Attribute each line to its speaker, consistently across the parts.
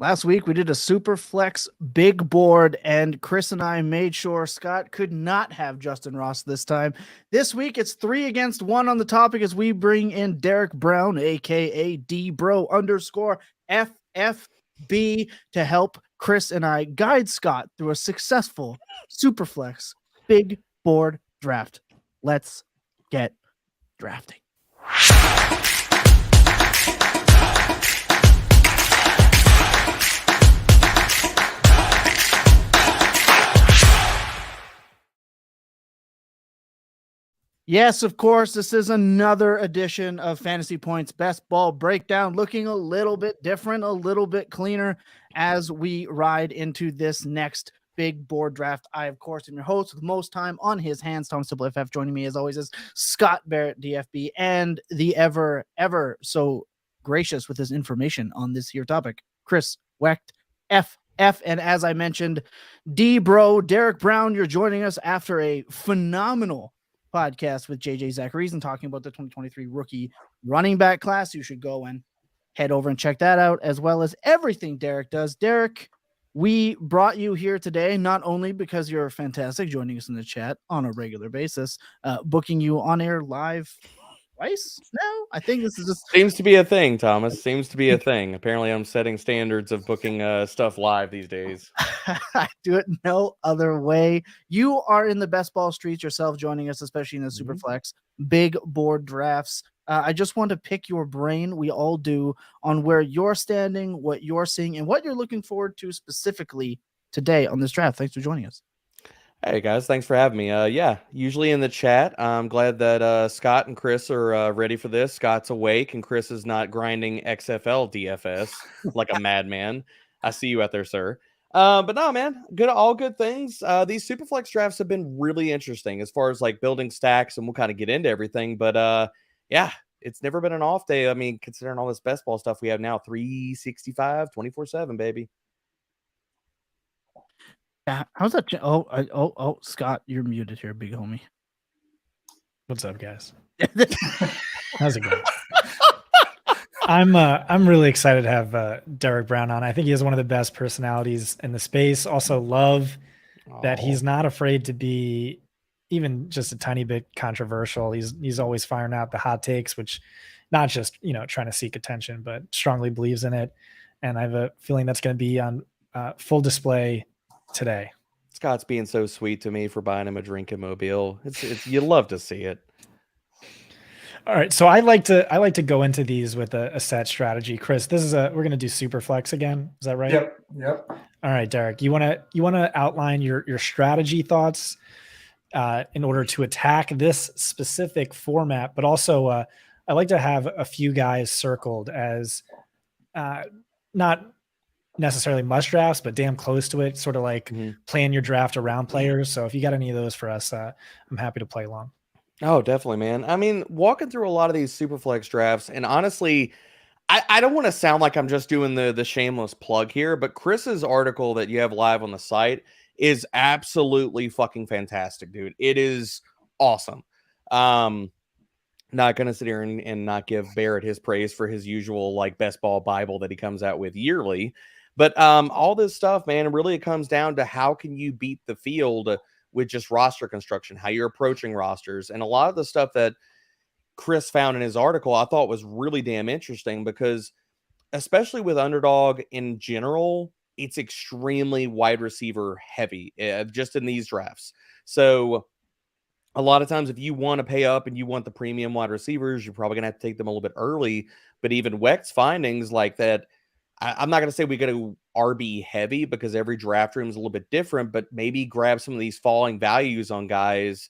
Speaker 1: Last week we did a Superflex Big Board, and Chris and I made sure Scott could not have Justin Ross this time. This week it's 3 against 1 on the topic as we bring in Derek Brown, aka DBro_FFB, to help Chris and I guide Scott through a successful Superflex Big Board draft. Let's get drafting. Yes, of course, this is another edition of Fantasy Points Best Ball Breakdown, looking a little bit different, a little bit cleaner as we ride into this next big board draft. I, of course, am your host with most time on his hands, Thomas Tipple FF. Joining me, as always, is Scott Barrett, DFB, and the ever so gracious with his information on this here topic, Chris Wecht, FF. And as I mentioned, D-Bro, Derek Brown, you're joining us after a phenomenal podcast with JJ Zacharies and talking about the 2023 rookie running back class. You should go and head over and check that out, as well as everything Derek does. Derek, we brought you here today not only because you're fantastic, joining us in the chat on a regular basis, booking you on air live twice now. I think this is just
Speaker 2: seems to be a thing, Thomas. Seems to be a thing. Apparently, I'm setting standards of booking stuff live these days.
Speaker 1: I do it no other way. You are in the best ball streets yourself, joining us, especially in the Superflex big board drafts. I just want to pick your brain. We all do, on where you're standing, what you're seeing, and what you're looking forward to specifically today on this draft. Thanks for joining us.
Speaker 2: Hey guys, thanks for having me. Yeah, usually in the chat. I'm glad that Scott and Chris are ready for this. Scott's awake and Chris is not grinding XFL DFS like a madman. I see you out there, sir. But no, man, all good things. These Superflex drafts have been really interesting as far as like building stacks, and we'll kind of get into everything. But yeah, it's never been an off day. I mean, considering all this best ball stuff we have now, 365, 24/7, baby.
Speaker 1: Yeah, how's that? Oh, Scott, you're muted here, big homie.
Speaker 3: What's up, guys? How's it going? I'm really excited to have Derek Brown on. I think he has one of the best personalities in the space. Also, love that he's not afraid to be even just a tiny bit controversial. He's always firing out the hot takes, which not just trying to seek attention, but strongly believes in it. And I have a feeling that's going to be on full display today.
Speaker 2: Scott's being so sweet to me for buying him a drink in Mobile. It's you love to see it.
Speaker 3: All right, so I like to go into these with a set strategy. Chris, we're going to do Superflex again. Is that right?
Speaker 4: Yep.
Speaker 3: All right, Derek, you want to outline your strategy thoughts in order to attack this specific format, but also I like to have a few guys circled as not necessarily must drafts, but damn close to it, sort of like plan your draft around players. So if you got any of those for us, I'm happy to play along.
Speaker 2: Oh, definitely, man. I mean, walking through a lot of these Superflex drafts, and honestly, I don't want to sound like I'm just doing the shameless plug here, but Chris's article that you have live on the site is absolutely fucking fantastic, dude. It is awesome. Not going to sit here and not give Barrett his praise for his usual like best ball Bible that he comes out with yearly. But all this stuff, man, really it comes down to how can you beat the field with just roster construction, how you're approaching rosters. And a lot of the stuff that Chris found in his article, I thought was really damn interesting because especially with underdog in general, it's extremely wide receiver heavy just in these drafts. So a lot of times if you want to pay up and you want the premium wide receivers, you're probably going to have to take them a little bit early. But even Wecht's findings like that, I'm not going to say we got to RB heavy because every draft room is a little bit different, but maybe grab some of these falling values on guys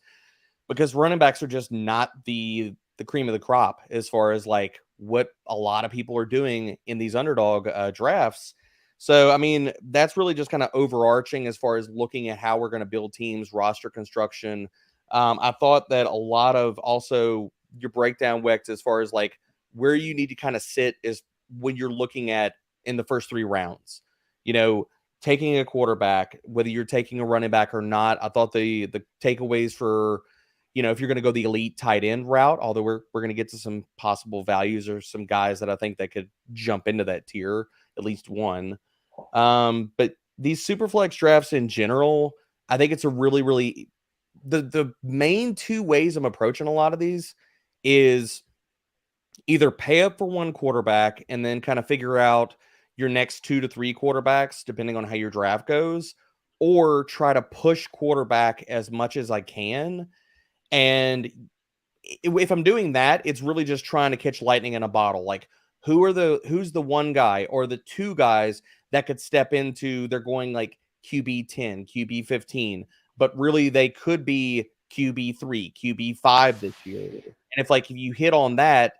Speaker 2: because running backs are just not the cream of the crop as far as like what a lot of people are doing in these underdog drafts. So, I mean, that's really just kind of overarching as far as looking at how we're going to build teams, roster construction. I thought that a lot of also your breakdown, Wecht, as far as like where you need to kind of sit is when you're looking at in the first 3 rounds, taking a quarterback, whether you're taking a running back or not. I thought the takeaways for, if you're going to go the elite tight end route, although we're going to get to some possible values or some guys that I think that could jump into that tier, at least one. But these Superflex drafts in general, I think it's a really, really the main two ways I'm approaching a lot of these is either pay up for one quarterback and then kind of figure out your next 2 to 3 quarterbacks, depending on how your draft goes, or try to push quarterback as much as I can. And if I'm doing that, it's really just trying to catch lightning in a bottle. Like, who's the one guy or the two guys that could step into, they're going like QB 10, QB 15, but really they could be QB 3, QB 5 this year. And if you hit on that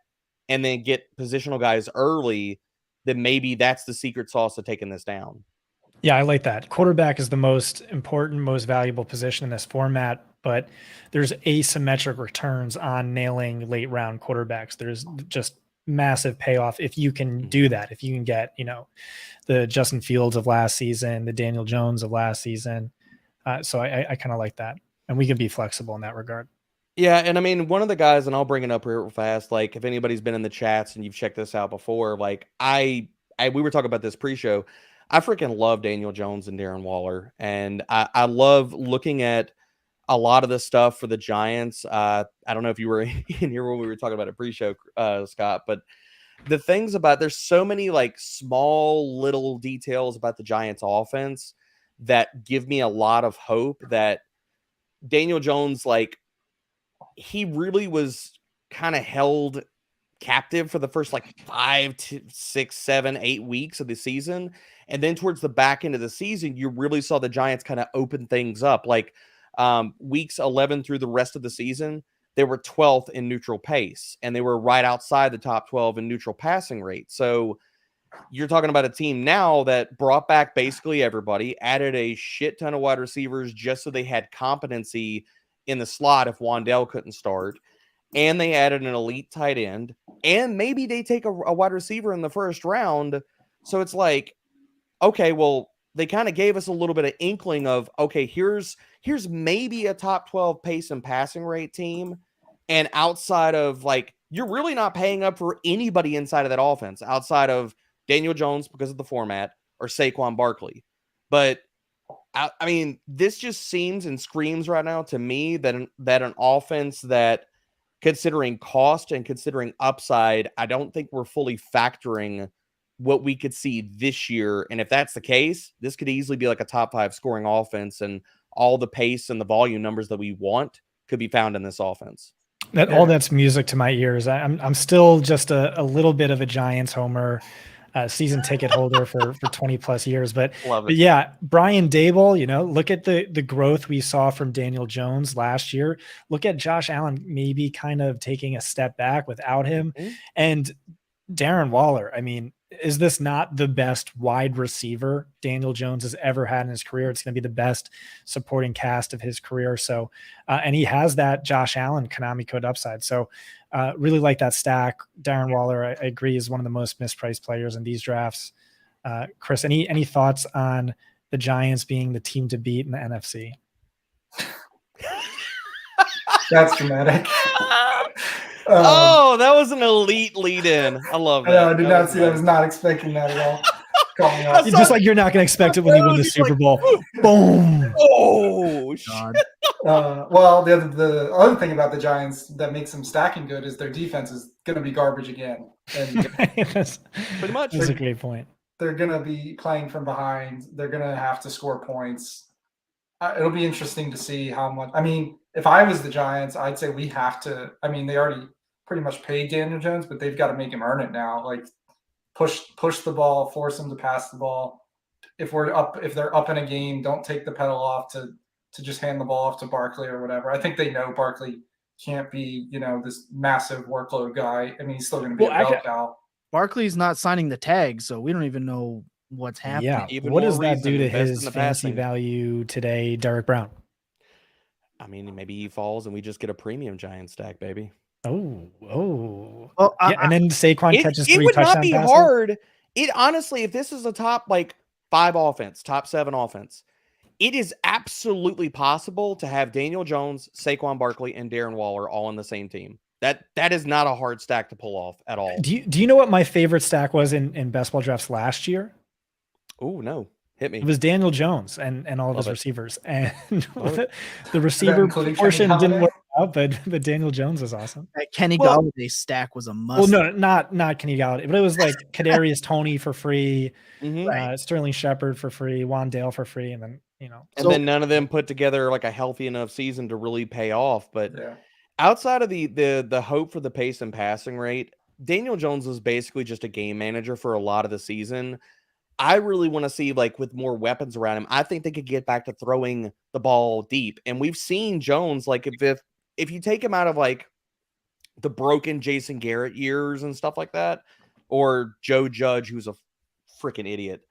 Speaker 2: and then get positional guys early, then maybe that's the secret sauce to taking this down.
Speaker 3: Yeah, I like that. Quarterback is the most important, most valuable position in this format, but there's asymmetric returns on nailing late round quarterbacks. There's just massive payoff if you can do that. If you can get, the Justin Fields of last season, the Daniel Jones of last season. So I kind of like that. And we can be flexible in that regard.
Speaker 2: Yeah, and I mean, one of the guys, and I'll bring it up real fast, like if anybody's been in the chats and you've checked this out before, like we were talking about this pre-show, I freaking love Daniel Jones and Darren Waller, and I love looking at a lot of the stuff for the Giants. I don't know if you were in here when we were talking about it pre-show, Scott, but the things about, there's so many like small little details about the Giants offense that give me a lot of hope that Daniel Jones, like, he really was kind of held captive for the first like 5 to 6, 7, 8 weeks of the season. And then towards the back end of the season, you really saw the Giants kind of open things up. Like weeks 11 through the rest of the season, they were 12th in neutral pace, and they were right outside the top 12 in neutral passing rate. So you're talking about a team now that brought back basically everybody, added a shit ton of wide receivers just so they had competency in the slot if Wandale couldn't start, and they added an elite tight end, and maybe they take a wide receiver in the first round. So it's like, okay, well, they kind of gave us a little bit of inkling of, okay, here's maybe a top 12 pace and passing rate team, and outside of, like, you're really not paying up for anybody inside of that offense outside of Daniel Jones because of the format, or Saquon Barkley. But I mean, this just seems and screams right now to me that an offense that, considering cost and considering upside, I don't think we're fully factoring what we could see this year. And if that's the case, this could easily be like a top 5 scoring offense, and all the pace and the volume numbers that we want could be found in this offense.
Speaker 3: All that's music to my ears. I'm still just a little bit of a Giants homer. Season ticket holder for 20 plus years. But yeah, Brian Daboll, look at the growth we saw from Daniel Jones last year. Look at Josh Allen maybe kind of taking a step back without him. Mm-hmm. And Darren Waller, I mean, is this not the best wide receiver Daniel Jones has ever had in his career? It's going to be the best supporting cast of his career. So, and he has that Josh Allen Konami code upside. So really like that stack. Darren Waller, I agree, is one of the most mispriced players in these drafts. Chris, any thoughts on the Giants being the team to beat in the NFC?
Speaker 4: That's dramatic.
Speaker 2: That was an elite lead in. I love that.
Speaker 4: I did not see that. I was not expecting that at all.
Speaker 3: Just like you're not going to expect it when you win the Super Bowl. Boom.
Speaker 2: Oh,
Speaker 1: God.
Speaker 4: Well, the other thing about the Giants that makes them stacking good is their defense is going to be garbage again. And
Speaker 2: pretty much.
Speaker 3: That's a great point.
Speaker 4: They're going to be playing from behind. They're going to have to score points. It'll be interesting to see how much. I mean, if I was the Giants, I'd say we have to. I mean, they already pretty much paid Daniel Jones, but they've got to make him earn it now. Like, push the ball, force them to pass the ball. If they're up in a game, don't take the pedal off to just hand the ball off to Barkley or whatever. I think they know Barkley can't be, this massive workload guy. I mean, he's still going to be a bell cow.
Speaker 1: Barkley's not signing the tag, so we don't even know what's happening.
Speaker 3: Yeah. What does that do to his fantasy value today, Derek Brown?
Speaker 2: I mean, maybe he falls and we just get a premium Giant stack, baby.
Speaker 3: Oh.
Speaker 1: Well,
Speaker 3: and then Saquon catches 3 touchdowns.
Speaker 2: It would not be hard. It honestly, if this is a top 5 offense, top 7 offense, it is absolutely possible to have Daniel Jones, Saquon Barkley, and Darren Waller all on the same team. That is not a hard stack to pull off at all.
Speaker 3: Do you know what my favorite stack was in best ball drafts last year?
Speaker 2: Oh no, hit me.
Speaker 3: It was Daniel Jones and all of
Speaker 2: Love
Speaker 3: his
Speaker 2: it.
Speaker 3: receivers, and
Speaker 2: Love it.
Speaker 3: the receiver
Speaker 4: including
Speaker 3: portion
Speaker 4: Kenny
Speaker 3: didn't
Speaker 4: Galladay?
Speaker 3: work out, but Daniel Jones is awesome.
Speaker 1: That Kenny
Speaker 2: Well-
Speaker 1: Galladay stack was a
Speaker 3: Well,
Speaker 1: must.
Speaker 3: no, not Kenny Galladay, but it was like Kadarius Toney for free,
Speaker 2: Mhm.
Speaker 3: Sterling Shepard for free, Wandale for free, and then
Speaker 2: And then none of them put together like a healthy enough season to really pay off. But
Speaker 4: Yeah.
Speaker 2: outside of the hope for the pace and passing rate, Daniel Jones was basically just a game manager for a lot of the season. I really want to see, like, with more weapons around him, I think they could get back to throwing the ball deep. And we've seen Jones, like, if you take him out of like the broken Jason Garrett years and stuff like that, or Joe Judge, who's a freaking idiot.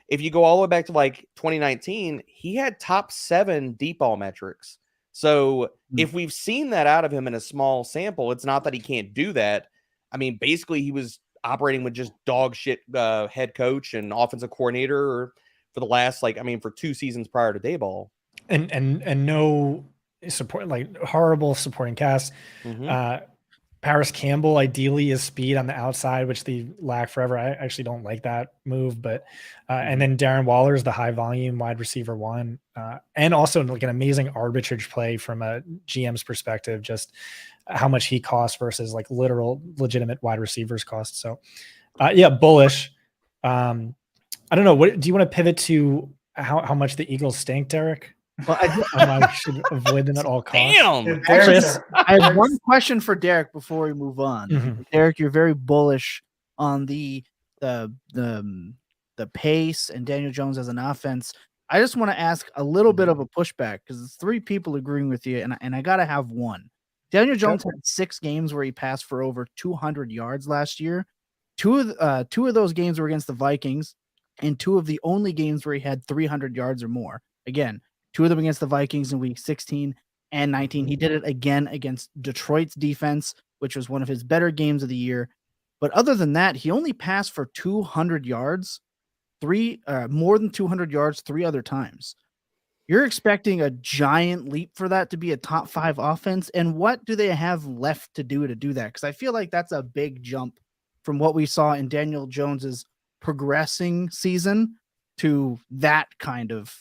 Speaker 2: If you go all the way back to like 2019, he had top 7 deep ball metrics. So if we've seen that out of him in a small sample, it's not that he can't do that. I mean, basically he was operating with just dog shit head coach and offensive coordinator for the last, like, I mean, for 2 seasons prior to Dayball.
Speaker 3: and no support, like horrible supporting cast. Paris Campbell ideally is speed on the outside, which they lack forever. I actually don't like that move, but and then Darren Waller is the high volume wide receiver 1, and also like an amazing arbitrage play from a GM's perspective, just how much he costs versus like legitimate wide receivers cost. So yeah, bullish. I don't know. What do you want to pivot to? How much the Eagles stink, Derek?
Speaker 1: Well,
Speaker 3: I should avoid them at all costs.
Speaker 2: Damn.
Speaker 3: Chris,
Speaker 1: I have one question for Derek before we move on.
Speaker 3: Mhm.
Speaker 1: Derek, you're very bullish on the pace and Daniel Jones as an offense. I just want to ask a little bit of a pushback because it's 3 people agreeing with you, and I gotta have one. Daniel Jones had 6 games where he passed for over 200 yards last year. Two of those games were against the Vikings, and 2 of the only games where he had 300 yards or more. Again, 2 of them against the Vikings in week 16 and 19. He did it again against Detroit's defense, which was one of his better games of the year. But other than that, he only passed for 200 yards, more than 200 yards 3 other times. You're expecting a giant leap for that to be a top 5 offense. And what do they have left to do that? Because I feel like that's a big jump from what we saw in Daniel Jones's progressing season to that kind of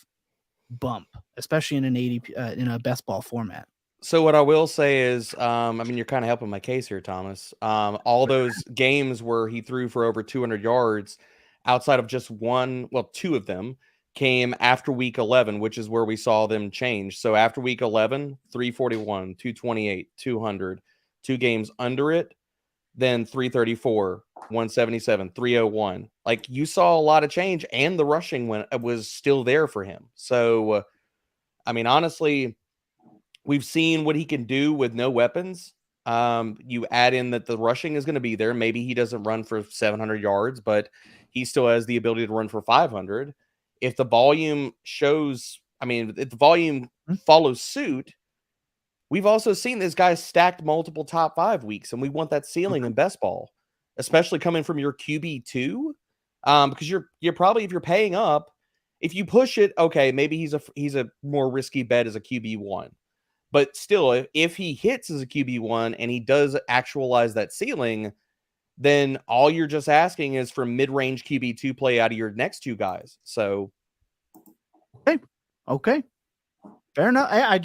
Speaker 1: bump, especially in an 80 in a best ball format.
Speaker 2: So what I will say is, I mean, you're kind of helping my case here, Thomas. All those games where he threw for over 200 yards, outside of just 2 of them came after week 11, which is where we saw them change. So after week 11, 341, 228, 200, 2 games under it, then 334, 177, 301. Like, you saw a lot of change, and the rushing was still there for him. So, I mean, honestly, we've seen what he can do with no weapons. You add in that the rushing is going to be there. Maybe he doesn't run for 700 yards, but he still has the ability to run for 500. If the volume if the volume follows suit, we've also seen this guy stacked multiple top 5 weeks, and we want that ceiling in best ball, especially coming from your QB2. Because you're probably, if you're paying up, if you push it, okay, maybe he's a more risky bet as a QB1. But still, if he hits as a QB1 and he does actualize that ceiling, then all you're just asking is for mid-range QB2 play out of your next 2 guys. So,
Speaker 1: okay, fair enough. I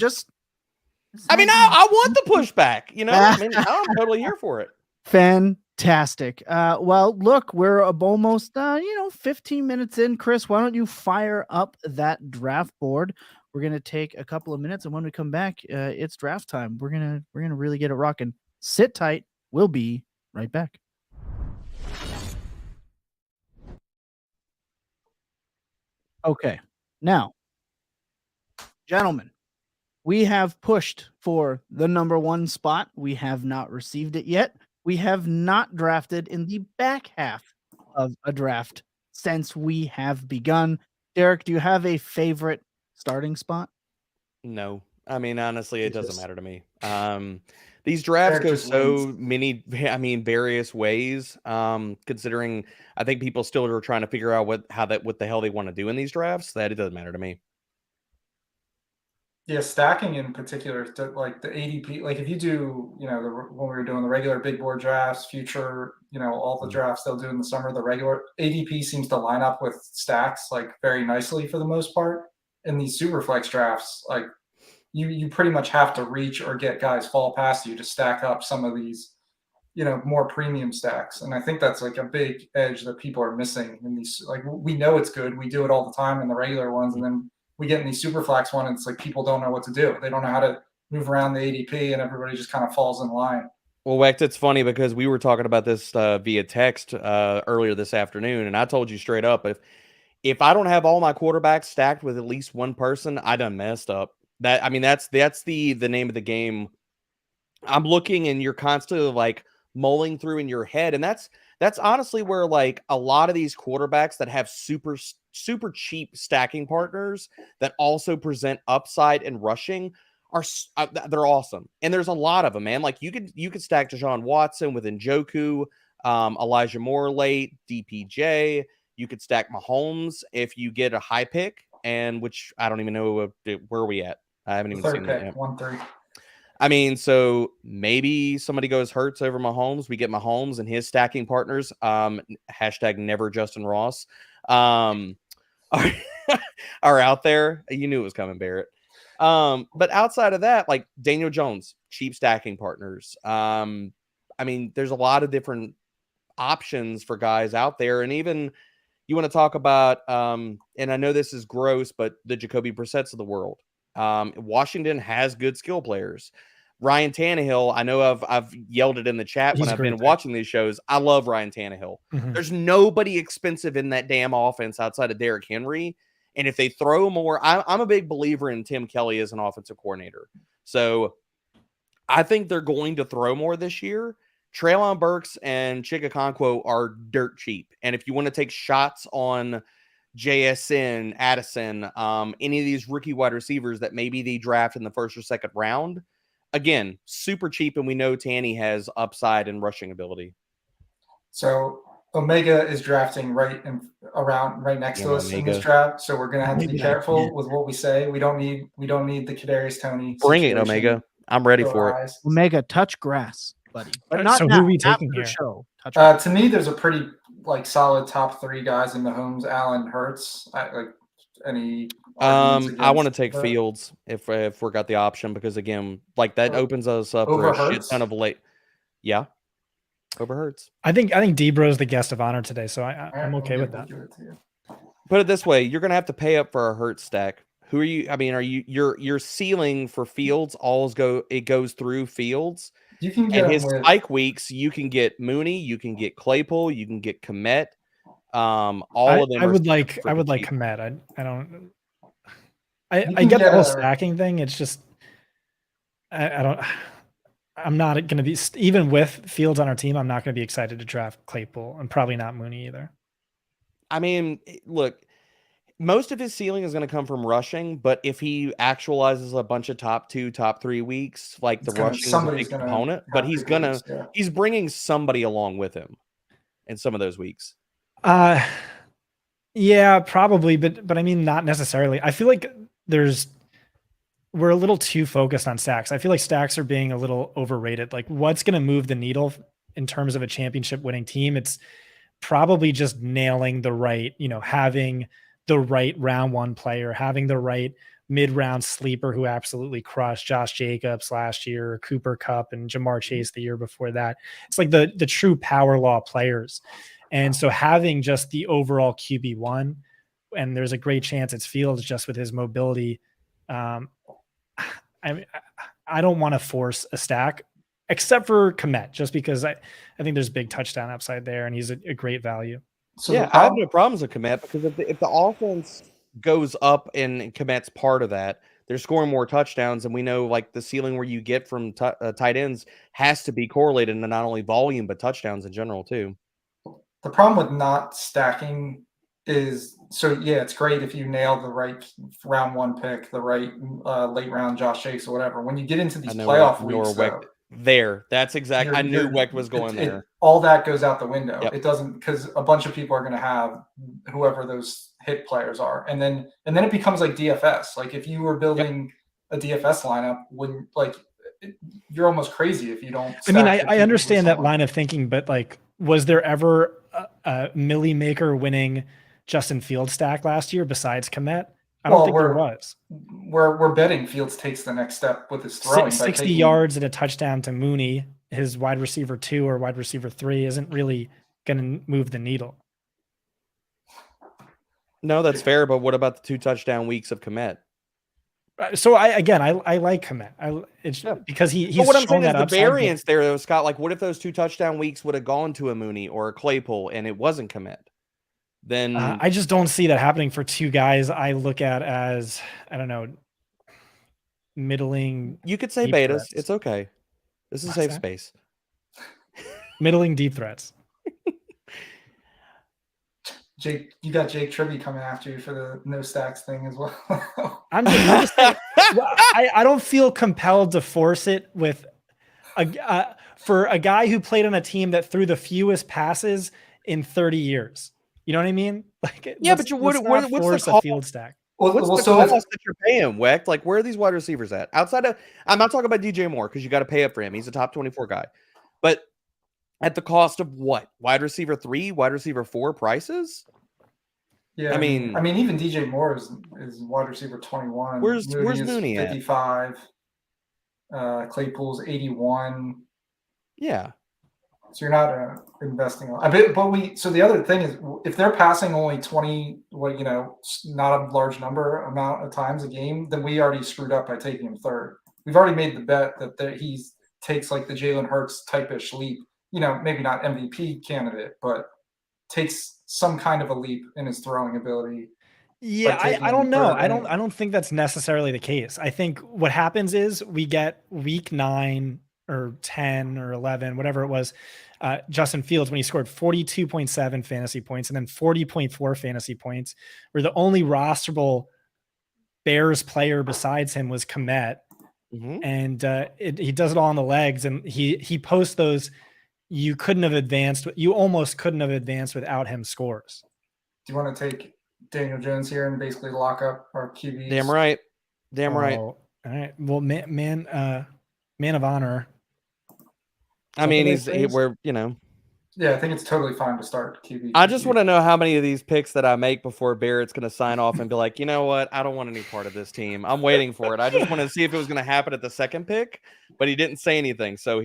Speaker 2: want the pushback. I mean, I'm totally here for it.
Speaker 1: Fantastic. Well, look, we're almost 15 minutes in. Chris, why don't you fire up that draft board? We're gonna take a couple of minutes, and when we come back, it's draft time. We're gonna really get it rocking. Sit tight. We'll be right back. Okay, now, gentlemen, we have pushed for the number 1 spot. We have not received it yet. We have not drafted in the back half of a draft since we have begun. Derek, do you have a favorite starting spot?
Speaker 2: No, I mean, honestly, it doesn't matter to me. These drafts go so many, various ways. Considering I think people still are trying to figure out what the hell they want to do in these drafts, that it doesn't matter to me.
Speaker 4: Yeah, stacking in particular, like the ADP, like if you do, when we were doing the regular big board drafts, future, all the drafts they'll do in the summer, the regular ADP seems to line up with stacks like very nicely for the most part. In these Superflex drafts, like you pretty much have to reach or get guys fall past you to stack up some of these, more premium stacks. And I think that's like a big edge that people are missing in these. Like we know it's good, we do it all the time in the regular ones, and then we get in these Superflex one, and it's like people don't know what to do. They don't know how to move around the ADP, and everybody just kind of falls in line.
Speaker 2: Well, Wecht, it's funny because we were talking about this via text earlier this afternoon, and I told you straight up, if I don't have all my quarterbacks stacked with at least one person, I done messed up. That's the name of the game. I'm looking, and you're constantly like mulling through in your head, and that's honestly where like a lot of these quarterbacks that have super cheap stacking partners that also present upside and rushing are they're awesome. And there's a lot of them, man. Like you could stack Deshaun Watson with Njoku, Elijah Moore late, DPJ. You could stack Mahomes if you get a high pick, and which I don't even know where are we at. I haven't even seen that yet.
Speaker 4: 1-3.
Speaker 2: I mean, so maybe somebody goes Hurts over Mahomes. We get Mahomes and his stacking partners. Hashtag never Justin Ross. Are out there. You knew it was coming, Barrett. But outside of that, like Daniel Jones, cheap stacking partners. There's a lot of different options for guys out there. And even you want to talk about, and I know this is gross, but the Jacoby Brissetts of the world. Washington has good skill players. Ryan Tannehill, I know I've yelled it in the chat when I've been watching these shows. I love Ryan Tannehill. Mm-hmm. There's nobody expensive in that damn offense outside of Derrick Henry. And if they throw more, I'm a big believer in Tim Kelly as an offensive coordinator. So I think they're going to throw more this year. Treylon Burks and Chigakonkwo are dirt cheap. And if you want to take shots on JSN, Addison, any of these rookie wide receivers that maybe they draft in the first or second round, again, super cheap, and we know Tanny has upside and rushing ability.
Speaker 4: So Omega is drafting right next to us in this draft. So we're gonna have to be careful with what we say. We don't need the Kadarius Toney.
Speaker 2: Bring it, Omega. I'm ready for it.
Speaker 1: Omega, touch grass, buddy. But not
Speaker 3: so
Speaker 1: now,
Speaker 3: who are we taking
Speaker 1: after
Speaker 3: here?
Speaker 1: the show.
Speaker 4: To me, there's a pretty solid top three guys in Mahomes, Allen, Hurts. Any
Speaker 2: I want to take Fields if we got the option, because again, like that opens us up for a shit ton of late. Yeah, over Hurts.
Speaker 3: I think Debro is the guest of honor today, so I'm okay with that.
Speaker 2: Put it this way: you're gonna have to pay up for a Hurts stack. Who are you? I mean, are you your ceiling for Fields? It goes through Fields.
Speaker 4: You can get
Speaker 2: his spike weeks. You can get Mooney. You can get Claypool. You can get Komet. All of them.
Speaker 3: I would like Komet. I get the whole stacking thing. It's just I'm not going to be, even with Fields on our team, I'm not going to be excited to draft Claypool, and probably not Mooney either.
Speaker 2: I mean, look, most of his ceiling is going to come from rushing, but if he actualizes a bunch of top 2, top 3 weeks, like the rushing is a big component, but he's bringing somebody along with him in some of those weeks.
Speaker 3: Yeah, probably, but I mean, not necessarily. I feel like we're a little too focused on stacks. I feel like stacks are being a little overrated. Like, what's going to move the needle in terms of a championship winning team? It's probably just nailing the right, having the right round one player, having the right mid-round sleeper who absolutely crushed Josh Jacobs last year, Cooper Kupp, and Jamar Chase the year before that. It's like the true power law players. And so having just the overall QB1, and there's a great chance it's Fields just with his mobility. I don't want to force a stack except for Komet, just because I think there's big touchdown upside there, and he's a great value.
Speaker 2: So yeah, I have no problems with Komet, because if the offense goes up and Komet's part of that, they're scoring more touchdowns, and we know like the ceiling where you get from tight ends has to be correlated to not only volume but touchdowns in general too.
Speaker 4: The problem with not stacking is, it's great if you nail the right round one pick, the right late round Josh Jacobs or whatever. When you get into these playoff weeks,
Speaker 2: that's exactly. I knew Wecht was going there.
Speaker 4: All that goes out the window.
Speaker 2: Yep.
Speaker 4: It doesn't, because a bunch of people are going to have whoever those hit players are, and then it becomes like DFS. Like if you were building a DFS lineup wouldn't like. You're almost crazy if you don't.
Speaker 3: I mean,
Speaker 4: stack the
Speaker 3: I
Speaker 4: QB
Speaker 3: understand
Speaker 4: with
Speaker 3: that
Speaker 4: someone.
Speaker 3: line of thinking, but like, was there ever a Millie Maker winning Justin Fields stack last year besides Komet? I don't think there was.
Speaker 4: We're betting Fields takes the next step with his throwing.
Speaker 3: 60 yards and a touchdown to Mooney, his wide receiver 2 or wide receiver 3, isn't really going to move the needle.
Speaker 2: No, that's fair. But what about the 2 touchdown weeks of Komet?
Speaker 3: So I like Komet. It's because he's.
Speaker 2: But what I'm saying is
Speaker 3: that
Speaker 2: the
Speaker 3: upside,
Speaker 2: variance there, though, Scott. Like, what if those 2 touchdown weeks would have gone to a Mooney or a Claypool and it wasn't Komet? Then
Speaker 3: I just don't see that happening for 2 guys I look at as, I don't know, middling.
Speaker 2: You could say
Speaker 3: deep
Speaker 2: betas.
Speaker 3: threats.
Speaker 2: It's okay. This is safe space.
Speaker 3: Middling deep threats.
Speaker 4: Jake, you got Jake Trivy coming after you for the no stacks thing as well.
Speaker 3: I'm just I don't feel compelled to force it with for a guy who played on a team that threw the fewest passes in 30 years. You know what I mean? Like,
Speaker 2: yeah, but what's
Speaker 3: force
Speaker 2: the
Speaker 3: a field stack?
Speaker 2: What's the cost that you're paying, Wecht? Like, where are these wide receivers at? Outside of, I'm not talking about DJ Moore because you got to pay up for him. He's a top 24 guy. But at the cost of what? Wide receiver 3, wide receiver 4 prices?
Speaker 4: Yeah, I mean, even DJ Moore is wide receiver 21.
Speaker 2: Where's Mooney
Speaker 4: 55. Claypool's 81.
Speaker 2: Yeah.
Speaker 4: So you're not investing a lot. So the other thing is, if they're passing only 20, not a large amount of times a game, then we already screwed up by taking him third. We've already made the bet that he takes like the Jalen Hurts type-ish leap. Maybe not MVP candidate, but takes some kind of a leap in his throwing ability.
Speaker 3: Yeah, I don't know. I don't think that's necessarily the case. I think what happens is we get week 9 or 10 or 11, whatever it was, Justin Fields, when he scored 42.7 fantasy points and then 40.4 fantasy points, where the only rosterable Bears player besides him was Komet.
Speaker 2: Mm-hmm.
Speaker 3: And he does it all on the legs, and he posts those. You almost couldn't have advanced without him scores.
Speaker 4: Do you want to take Daniel Jones here and basically lock up our QBs?
Speaker 2: Damn right. Right.
Speaker 3: All right. Well, man of honor.
Speaker 2: I mean,
Speaker 4: Yeah, I think it's totally fine to start QB.
Speaker 2: I just want to know how many of these picks that I make before Barrett's going to sign off and be like, you know what? I don't want any part of this team. I'm waiting for it. I just want to see if it was going to happen at the second pick, but he didn't say anything. So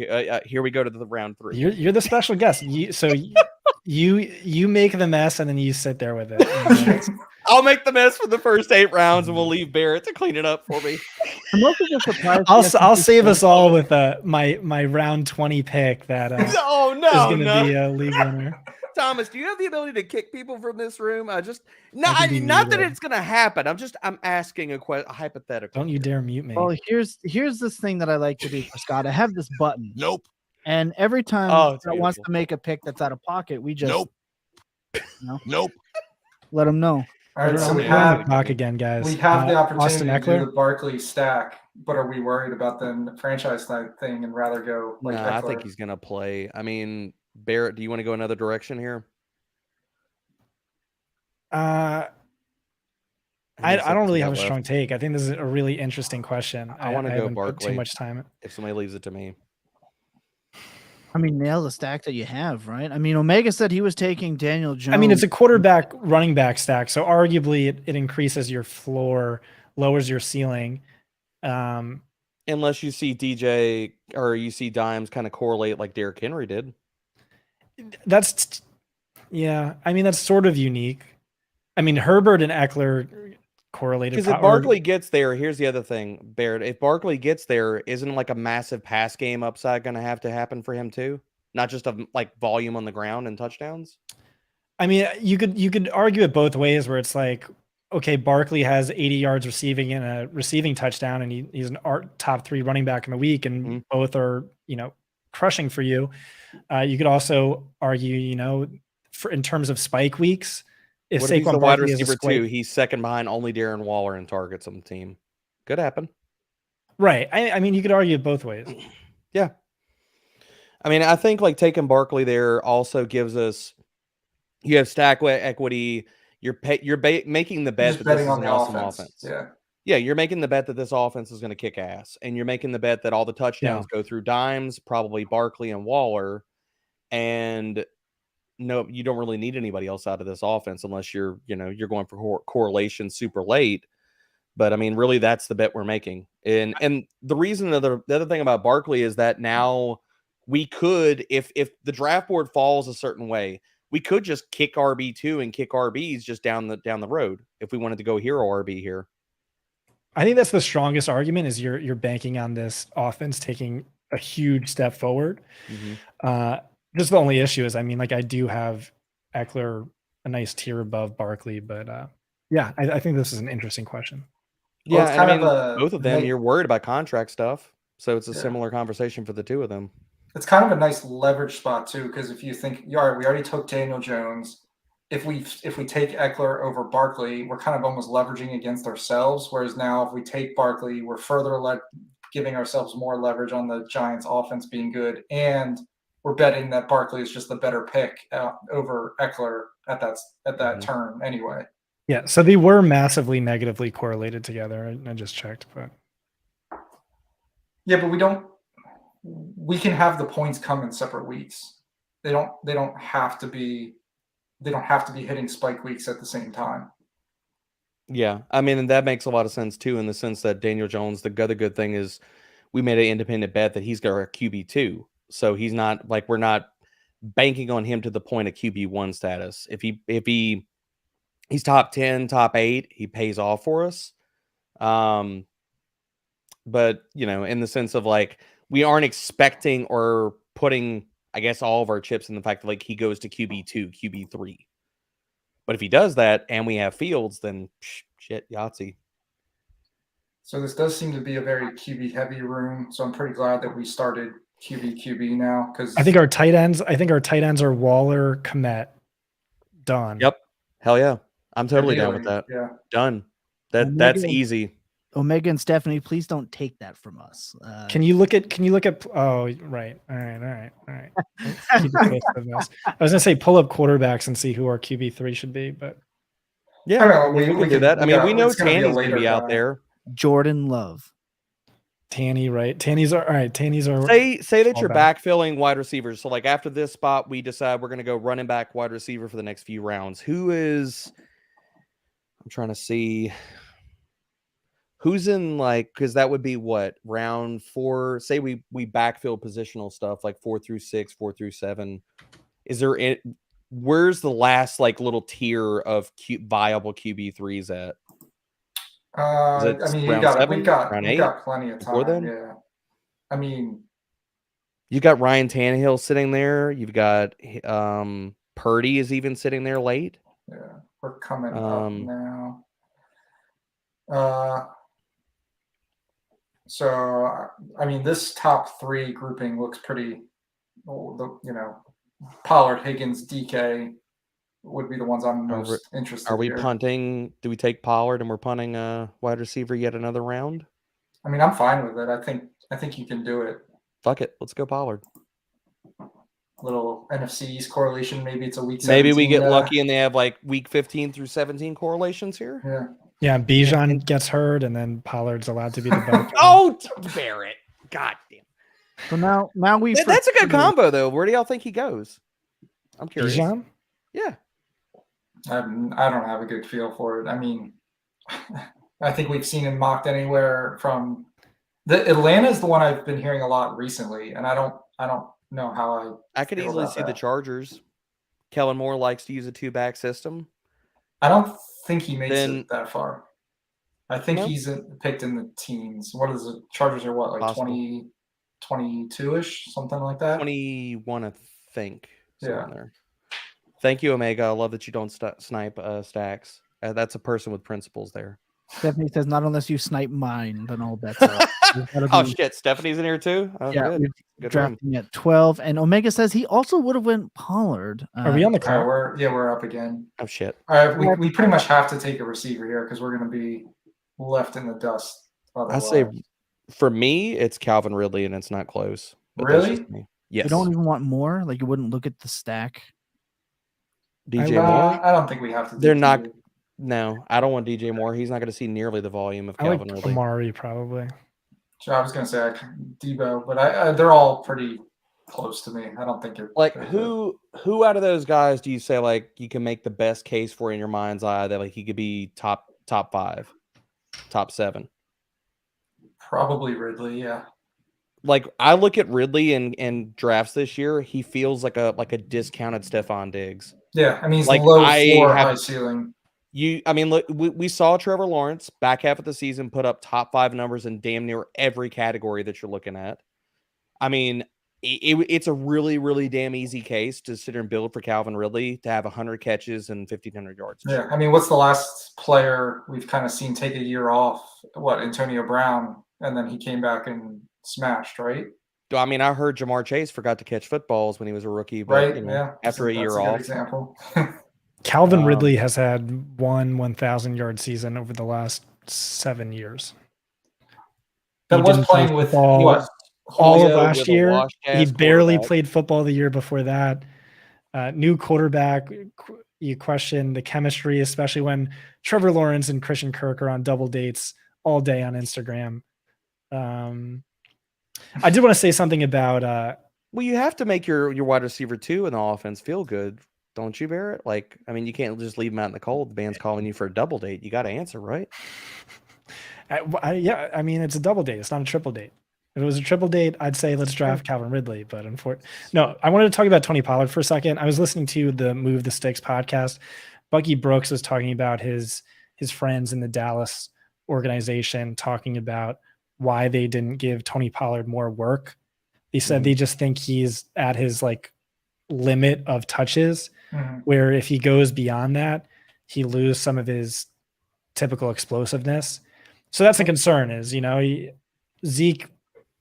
Speaker 2: here we go to the round 3.
Speaker 3: You're the special guest. You make the mess and then you sit there with it.
Speaker 2: I'll make the mess for the first 8 rounds and we'll leave Barrett to clean it up for me.
Speaker 3: I'll save us all with my round 20 pick that is going to be a league winner.
Speaker 2: Thomas, do you have the ability to kick people from this room? Not that it's going to happen. I'm asking a hypothetical.
Speaker 3: Don't you dare mute me.
Speaker 1: Well, here's this thing that I like to do for Scott. I have this button.
Speaker 5: Nope.
Speaker 1: And every time Scott wants to make a pick that's out of pocket, we just
Speaker 5: Nope.
Speaker 1: let him know.
Speaker 4: All right, so we
Speaker 3: have
Speaker 4: have
Speaker 3: talk again, guys.
Speaker 4: We have the
Speaker 3: Austin
Speaker 4: opportunity to
Speaker 3: Eckler?
Speaker 4: do the Barkley stack, but are we worried about the franchise thing and rather go like
Speaker 2: I
Speaker 4: Eckler?
Speaker 2: think he's going to play. I mean, Barrett, do you want to go another direction here?
Speaker 3: I don't really have a strong take. I think this is a really interesting question.
Speaker 2: I want to go
Speaker 3: haven't put
Speaker 2: Barkley.
Speaker 3: Too much time.
Speaker 2: If somebody leaves it to me.
Speaker 1: I mean, nail the stack that you have, right? I mean, Omega said he was taking Daniel Jones.
Speaker 3: I mean, it's a quarterback running back stack, so arguably it increases your floor, lowers your ceiling.
Speaker 2: Unless you see DJ or you see Dimes kind of correlate like Derrick Henry did.
Speaker 3: That's sort of unique. I mean, Herbert and Eckler correlated.
Speaker 2: Because if Barkley gets there, here's the other thing, Barrett. If Barkley gets there, isn't like a massive pass game upside going to have to happen for him too? Not just of like volume on the ground and touchdowns.
Speaker 3: I mean, you could argue it both ways, where it's like, okay, Barkley has 80 yards receiving and a receiving touchdown, and he's an top 3 running back in the week, and both are crushing for you. You could also argue, in terms of spike weeks. If
Speaker 2: what
Speaker 3: Saquon
Speaker 2: if he's the wide
Speaker 3: Barkley
Speaker 2: receiver 2, he's second behind only Darren Waller in targets on the team. Could happen.
Speaker 3: Right. I mean, you could argue it both ways.
Speaker 2: Yeah. I mean, I think like taking Barkley there also gives us, you have stack equity. You're making the bet that this is an awesome offense.
Speaker 4: Yeah.
Speaker 2: Yeah, you're making the bet that this offense is going to kick ass, and you're making the bet that all the touchdowns go through Dimes, probably Barkley and Waller, and no, you don't really need anybody else out of this offense unless you're going for correlation super late. But I mean, really, that's the bet we're making. And the reason the other thing about Barkley is that now we could, if the draft board falls a certain way, we could just kick RB2 and kick RBs just down the road if we wanted to go hero RB here.
Speaker 3: I think that's the strongest argument is you're banking on this offense taking a huge step forward. Just the only issue is, I mean, like I do have Eckler a nice tier above Barkley, but yeah, I think this is an interesting question.
Speaker 2: Yeah, and I mean, both of them, you're worried about contract stuff, so it's a similar conversation for the two of them.
Speaker 4: It's kind of a nice leverage spot too, because if you think, all right, we already took Daniel Jones. If we take Eckler over Barkley, we're kind of almost leveraging against ourselves. Whereas now, if we take Barkley, we're further giving ourselves more leverage on the Giants' offense being good, and we're betting that Barkley is just the better pick over Eckler at that turn anyway.
Speaker 3: Yeah, so they were massively negatively correlated together. I just checked, but
Speaker 4: yeah, but we can have the points come in separate weeks. They don't have to be hitting spike weeks at the same time.
Speaker 2: Yeah, I mean, and that makes a lot of sense too, in the sense that Daniel Jones, the other good thing is we made an independent bet that he's got a QB2, so he's not like we're not banking on him to the point of QB1 status. If he's top 10, top 8, he pays off for us. But in the sense of like we aren't expecting or putting, I guess, all of our chips in the fact that like he goes to QB2, QB3. But if he does that and we have Fields, then shit, Yahtzee.
Speaker 4: So this does seem to be a very QB heavy room. So I'm pretty glad that we started QB now, because
Speaker 3: I think our tight ends are Waller, Kmet. Done.
Speaker 2: Yep. Hell yeah. I'm totally down with that.
Speaker 4: Yeah.
Speaker 2: Done. That's easy.
Speaker 1: Omega and Stephanie, please don't take that from us.
Speaker 3: Can you look at oh, right. All right. Keep it close to this. I was gonna say pull up quarterbacks and see who our QB3 should be, but
Speaker 2: yeah, we can do that. I mean, we know Tanny's gonna be out there.
Speaker 1: Jordan Love.
Speaker 3: Tanny, right? Tanny's are all right. Tanny's are
Speaker 2: say that you're backfilling wide receivers. So like after this spot, we decide we're gonna go running back wide receiver for the next few rounds. I'm trying to see who's in, like, because that would be what, round 4? Say we backfill positional stuff like 4 through 6, 4 through 7. Where's the last like little tier of viable QB3s at?
Speaker 4: I mean, we got plenty of time.
Speaker 2: Then?
Speaker 4: Yeah. I mean,
Speaker 2: you got Ryan Tannehill sitting there. You've got Purdy is even sitting there late.
Speaker 4: Yeah, we're coming up now. So I mean, this top 3 grouping looks pretty. Pollard, Higgins, DK would be the ones I'm most interested in.
Speaker 2: Are we punting? Do we take Pollard and we're punting a wide receiver yet another round?
Speaker 4: I mean, I'm fine with it. I think you can do it.
Speaker 2: Fuck it. Let's go Pollard.
Speaker 4: Little NFC East correlation. Maybe it's a week 17.
Speaker 2: Maybe we get lucky and they have like week 15 through 17 correlations here.
Speaker 4: Yeah.
Speaker 3: Yeah, Bijan gets hurt and then Pollard's allowed to be the backup.
Speaker 2: Oh, Barrett. God damn.
Speaker 1: So now we
Speaker 2: that's a good combo though. Where do y'all think he goes? I'm curious.
Speaker 3: Bijan?
Speaker 2: Yeah.
Speaker 4: I don't have a good feel for it. I mean, I think we've seen him mocked anywhere from the Atlanta is the one I've been hearing a lot recently, and I don't know how
Speaker 2: I could easily see the Chargers. Kellen Moore likes to use a 2-back system.
Speaker 4: I don't think he makes it that far. I think he's picked in the teens. What is it? Chargers are what, like 20, 22-ish, something like that?
Speaker 2: 21, I think.
Speaker 4: Yeah.
Speaker 2: There. Thank you, Omega. I love that you don't snipe stacks. That's a person with principles there.
Speaker 1: Stephanie says, not unless you snipe mine, then all bets are.
Speaker 2: Oh, shit. Stephanie's in here too? Oh,
Speaker 1: yeah,
Speaker 2: good
Speaker 1: drafting at 12. And Omega says he also would have went Pollard.
Speaker 3: Are we on the call?
Speaker 4: We're up again.
Speaker 2: Oh, shit.
Speaker 4: We pretty much have to take a receiver here because we're going to be left in the dust.
Speaker 2: I say, for me, it's Calvin Ridley, and it's not close.
Speaker 4: Really?
Speaker 2: Yes.
Speaker 1: You don't even want more? Like, you wouldn't look at the stack?
Speaker 2: DJ Moore?
Speaker 4: I don't think we have to.
Speaker 2: They're not. No, I don't want DJ Moore. He's not going to see nearly the volume of
Speaker 3: I like
Speaker 2: Calvin Ridley.
Speaker 3: Amari probably.
Speaker 4: So I was going to say Debo, but they're all pretty close to me. I don't think you're
Speaker 2: Like who out of those guys do you say like you can make the best case for in your mind's eye that like he could be top 5, top 7?
Speaker 4: Probably Ridley, yeah.
Speaker 2: Like I look at Ridley in drafts this year, he feels like a discounted Stephon Diggs.
Speaker 4: Yeah, I mean he's
Speaker 2: Like,
Speaker 4: low
Speaker 2: I
Speaker 4: floor,
Speaker 2: have-
Speaker 4: high ceiling.
Speaker 2: I mean, look, we saw Trevor Lawrence back half of the season put up top 5 numbers in damn near every category that you're looking at. I mean, it's a really, really damn easy case to sit here and build for Calvin Ridley to have 100 catches and 1,500 yards.
Speaker 4: Yeah, I mean, what's the last player we've kind of seen take a year off? What, Antonio Brown, and then he came back and smashed, right?
Speaker 2: I mean, I heard Jamar Chase forgot to catch footballs when he was a rookie, but
Speaker 4: Right,
Speaker 2: you know,
Speaker 4: yeah.
Speaker 2: after a year
Speaker 4: good
Speaker 2: off.
Speaker 4: Example.
Speaker 3: Calvin Ridley has had 1,000-yard season over the last 7 years.
Speaker 4: That
Speaker 3: He
Speaker 4: was
Speaker 3: didn't
Speaker 4: playing
Speaker 3: play
Speaker 4: with
Speaker 3: football
Speaker 4: what?
Speaker 3: all of
Speaker 2: Julio
Speaker 3: last
Speaker 2: with a
Speaker 3: year.
Speaker 2: washed-ass
Speaker 3: He barely
Speaker 2: quarterback.
Speaker 3: played football the year before that. New quarterback. You question the chemistry, especially when Trevor Lawrence and Christian Kirk are on double dates all day on Instagram. I did want to say something about
Speaker 2: Well, you have to make your wide receiver 2 in the offense feel good, don't you, Barrett? Like, I mean, you can't just leave him out in the cold. The band's calling you for a double date. You got to answer, right?
Speaker 3: yeah, I mean, it's a double date. It's not a triple date. If it was a triple date, I'd say let's draft Calvin Ridley. But no, I wanted to talk about Tony Pollard for a second. I was listening to the Move the Sticks podcast. Bucky Brooks was talking about his friends in the Dallas organization, talking about why they didn't give Tony Pollard more work. They said they just think he's at his like limit of touches, where if he goes beyond that, he loses some of his typical explosiveness. So that's a concern is, Zeke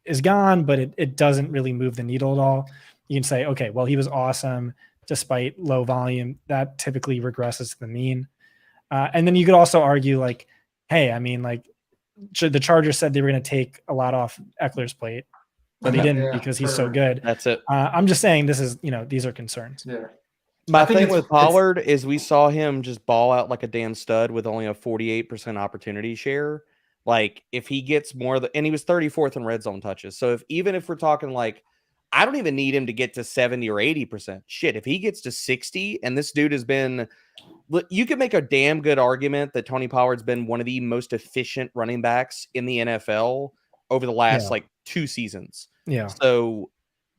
Speaker 3: is gone, but it doesn't really move the needle at all. You can say, okay, well, he was awesome despite low volume. That typically regresses to the mean. And then you could also argue like, hey, I mean, like the Chargers said they were going to take a lot off Eckler's plate, but they didn't because he's so good.
Speaker 2: That's it.
Speaker 3: I'm just saying this is, these are concerns.
Speaker 4: Yeah.
Speaker 2: My thing with Pollard is we saw him just ball out like a damn stud with only a 48% opportunity share. Like if he gets more, and he was 34th in red zone touches. So even if we're talking like, I don't even need him to get to 70 or 80%. Shit, if he gets to 60, and this dude has been, you could make a damn good argument that Tony Pollard's been one of the most efficient running backs in the NFL over the last like 2 seasons.
Speaker 3: Yeah.
Speaker 2: So,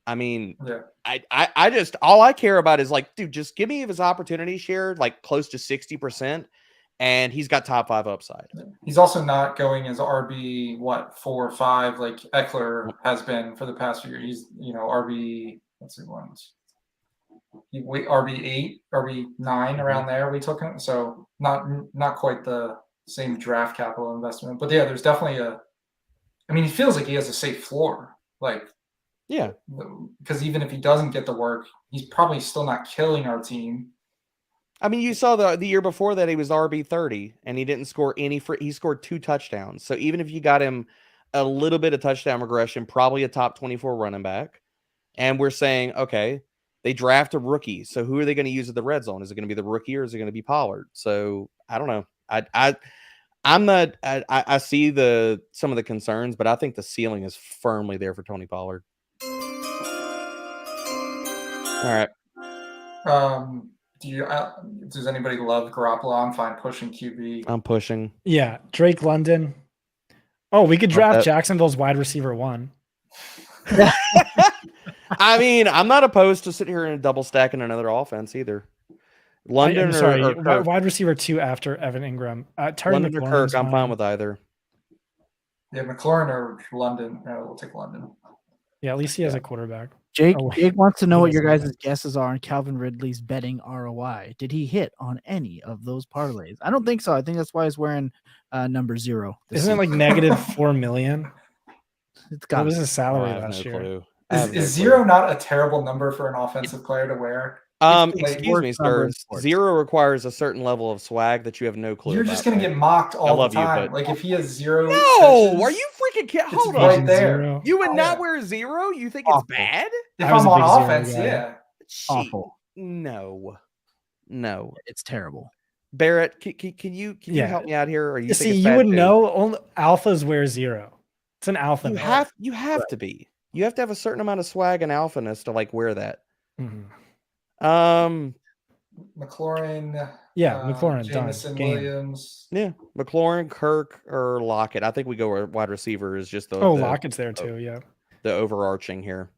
Speaker 2: I mean, I just, all I care about is like, dude, just give me his opportunity share like close to 60%. And he's got top 5 upside.
Speaker 4: He's also not going as RB 4 or 5 like Eckler has been for the past few years. He's RB. Let's see, RB 8, RB 9 around there. We took him, so not quite the same draft capital investment. But yeah, there's definitely I mean, he feels like he has a safe floor. Like,
Speaker 2: yeah,
Speaker 4: because even if he doesn't get the work, he's probably still not killing our team.
Speaker 2: I mean, you saw the year before that he was RB 30 and he didn't score he scored 2 touchdowns. So even if you got him a little bit of touchdown regression, probably a top 24 running back. And we're saying, okay, they draft a rookie. So who are they going to use at the red zone? Is it going to be the rookie or is it going to be Pollard? So I don't know. I see some of the concerns, but I think the ceiling is firmly there for Tony Pollard. All right.
Speaker 4: Does anybody love Garoppolo? I'm fine pushing QB.
Speaker 2: I'm pushing.
Speaker 3: Yeah. Drake London. Oh, we could draft Jacksonville's wide receiver 1.
Speaker 2: I mean, I'm not opposed to sitting here and double stacking another offense either. London or
Speaker 3: wide receiver 2 after Evan Ingram.
Speaker 2: London or Kirk, I'm fine with either.
Speaker 4: Yeah, McLaurin or London. No, we'll take London.
Speaker 3: Yeah, at least he has a quarterback.
Speaker 1: Jake wants to know what your guys' guesses are on Calvin Ridley's betting ROI. Did he hit on any of those parlays? I don't think so. I think that's why he's wearing number 0.
Speaker 3: Isn't it like negative $4 million? What was his salary last year?
Speaker 4: Is 0 not a terrible number for an offensive player to wear?
Speaker 2: Excuse me, sir. 0 requires a certain level of swag that you have no clue.
Speaker 4: You're just going to get mocked all the time. Like if he has 0.
Speaker 2: No,
Speaker 4: touches,
Speaker 2: are you freaking kidding? Hold on.
Speaker 4: Right there.
Speaker 3: 0.
Speaker 2: You would not wear 0? You think it's bad?
Speaker 4: If I'm on offense, yeah.
Speaker 1: Awful.
Speaker 2: No.
Speaker 1: It's terrible.
Speaker 2: Barrett, can you
Speaker 3: Yeah.
Speaker 2: help me out here? Or you think
Speaker 3: See,
Speaker 2: it's
Speaker 3: you
Speaker 2: bad
Speaker 3: would
Speaker 2: too?
Speaker 3: know. Only alphas wear 0. It's an alpha.
Speaker 2: You
Speaker 3: male.
Speaker 2: have to be. You have to have a certain amount of swag and alphaness to like wear that.
Speaker 3: Mhm.
Speaker 4: McLaurin.
Speaker 3: Yeah, McLaurin, done.
Speaker 4: Jameson
Speaker 3: Game.
Speaker 4: Williams.
Speaker 2: Yeah, McLaurin, Kirk, or Lockett. I think we go wide receiver is just the
Speaker 3: Lockett's there too. Yeah.
Speaker 2: the overarching here.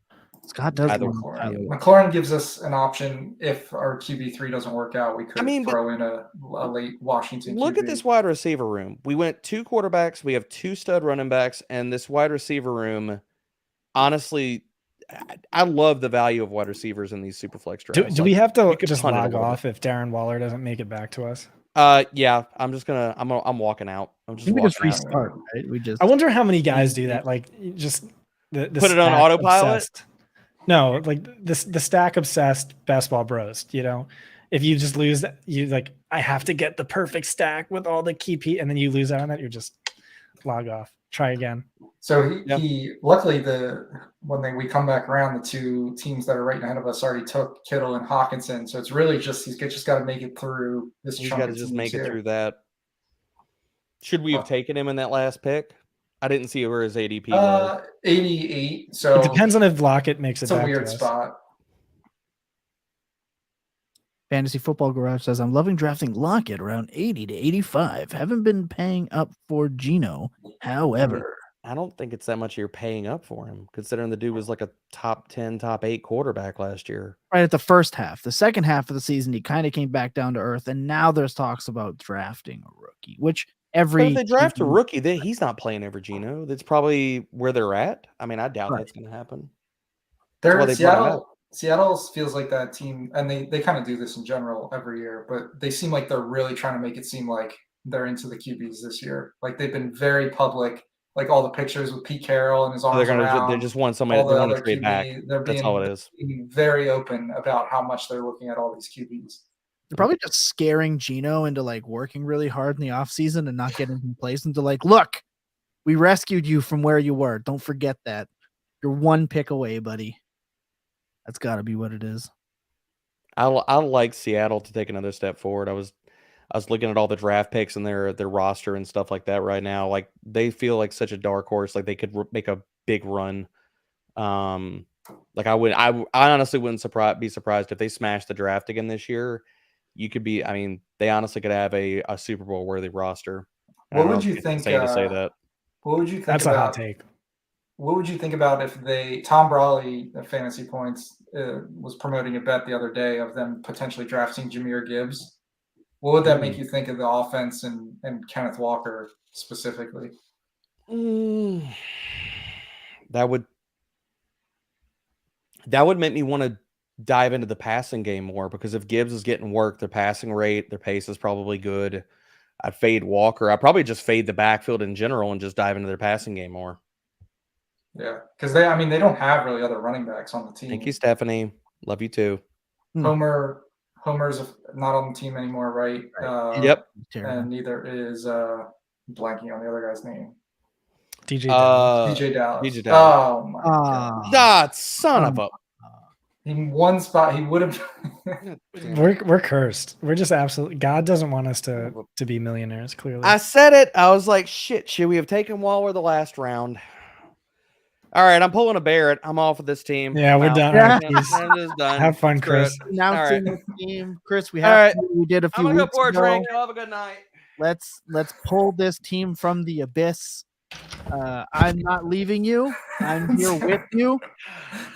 Speaker 1: Scott does
Speaker 2: Either-
Speaker 4: McLaurin gives us an option if our QB3 doesn't work out. We could
Speaker 2: but
Speaker 4: throw in a late Washington.
Speaker 2: Look
Speaker 4: QB.
Speaker 2: at this wide receiver room. We went 2 quarterbacks. We have 2 stud running backs, and this wide receiver room. Honestly, I love the value of wide receivers in these Superflex drafts.
Speaker 3: Do we have to
Speaker 2: you could
Speaker 3: just
Speaker 2: punt it a
Speaker 3: log
Speaker 2: little
Speaker 3: off if Darren Waller doesn't make it back to us?
Speaker 2: Yeah, I'm walking out. I'm just
Speaker 1: we
Speaker 2: walking
Speaker 1: just
Speaker 2: out.
Speaker 1: restart, right? We just
Speaker 3: I wonder how many guys do that. Like, just the
Speaker 2: Put it on
Speaker 3: stack
Speaker 2: autopilot?
Speaker 3: obsessed. No, like the stack obsessed basketball bros. You know, if you just lose, you like, I have to get the perfect stack with all the key and then you lose out on that. You're just log off. Try again.
Speaker 4: So he luckily when we come back around, the 2 teams that are right ahead of us already took Kittle and Hawkinson. So it's really just he's just got to make it through this.
Speaker 2: He's
Speaker 4: chunk
Speaker 2: got to
Speaker 4: of
Speaker 2: just
Speaker 4: teams
Speaker 2: make it
Speaker 4: here.
Speaker 2: through that. Should we have taken him in that last pick? I didn't see where his ADP was.
Speaker 4: 88. So
Speaker 3: It depends on if Lockett makes it
Speaker 4: it's a
Speaker 3: back
Speaker 4: weird
Speaker 3: to us.
Speaker 4: spot.
Speaker 1: Fantasy Football Garage says, I'm loving drafting Lockett around 80 to 85. Haven't been paying up for Geno. However,
Speaker 2: I don't think it's that much you're paying up for him, considering the dude was like a top 10, top 8 quarterback last year.
Speaker 1: right at the first half, the second half of the season, he kind of came back down to earth. And now there's talks about drafting a rookie, which
Speaker 2: But if they draft a rookie, he's not playing over Geno. That's probably where they're at. I mean, I doubt that's going to happen. That's why they brought him out.
Speaker 4: Seattle feels like that team, and they kind of do this in general every year, but they seem like they're really trying to make it seem like they're into the QBs this year. Like they've been very public, like all the pictures with Pete Carroll and his arms around.
Speaker 2: They just want somebody. They want to trade back. That's all it is.
Speaker 4: Being very open about how much they're looking at all these QBs.
Speaker 1: They're probably just scaring Geno into like working really hard in the offseason and not getting him placed into like, look, we rescued you from where you were. Don't forget that. You're 1 pick away, buddy. That's got to be what it is.
Speaker 2: I like Seattle to take another step forward. I was looking at all the draft picks and their roster and stuff like that right now. Like they feel like such a dark horse. Like they could make a big run. Like I honestly wouldn't be surprised if they smash the draft again this year. You could be. I mean, they honestly could have a Super Bowl worthy roster.
Speaker 4: What would you think?
Speaker 2: To say that.
Speaker 4: What would you think?
Speaker 3: That's a hot take.
Speaker 4: What would you think about if Tom Brawley at Fantasy Points was promoting a bet the other day of them potentially drafting Jahmyr Gibbs? What would that make you think of the offense and Kenneth Walker specifically?
Speaker 2: That would make me want to dive into the passing game more, because if Gibbs is getting work, their passing rate, their pace is probably good. I'd fade Walker. I'd probably just fade the backfield in general and just dive into their passing game more.
Speaker 4: Yeah, because they don't have really other running backs on the team.
Speaker 2: Thank you, Stephanie. Love you too.
Speaker 4: Homer's not on the team anymore, right?
Speaker 2: Yep.
Speaker 4: And neither is blanking on the other guy's name.
Speaker 3: DJ
Speaker 4: Dallas.
Speaker 2: Dallas.
Speaker 4: Oh my god!
Speaker 2: Son of a.
Speaker 4: In one spot, he would have.
Speaker 3: We're cursed. We're just absolutely. God doesn't want us to be millionaires. Clearly,
Speaker 2: I said it. I was like, shit. Should we have taken Waller the last round? All right, I'm pulling a Barrett. I'm off of this team.
Speaker 3: Yeah, we're done.
Speaker 1: Yeah.
Speaker 2: I'm just done.
Speaker 3: Have fun, Chris.
Speaker 1: Announcing the team, Chris. We did a few
Speaker 2: I'm gonna
Speaker 1: weeks
Speaker 2: go pour a
Speaker 1: ago.
Speaker 2: drink. Have a good night.
Speaker 1: Let's pull this team from the abyss. I'm not leaving you. I'm here with you.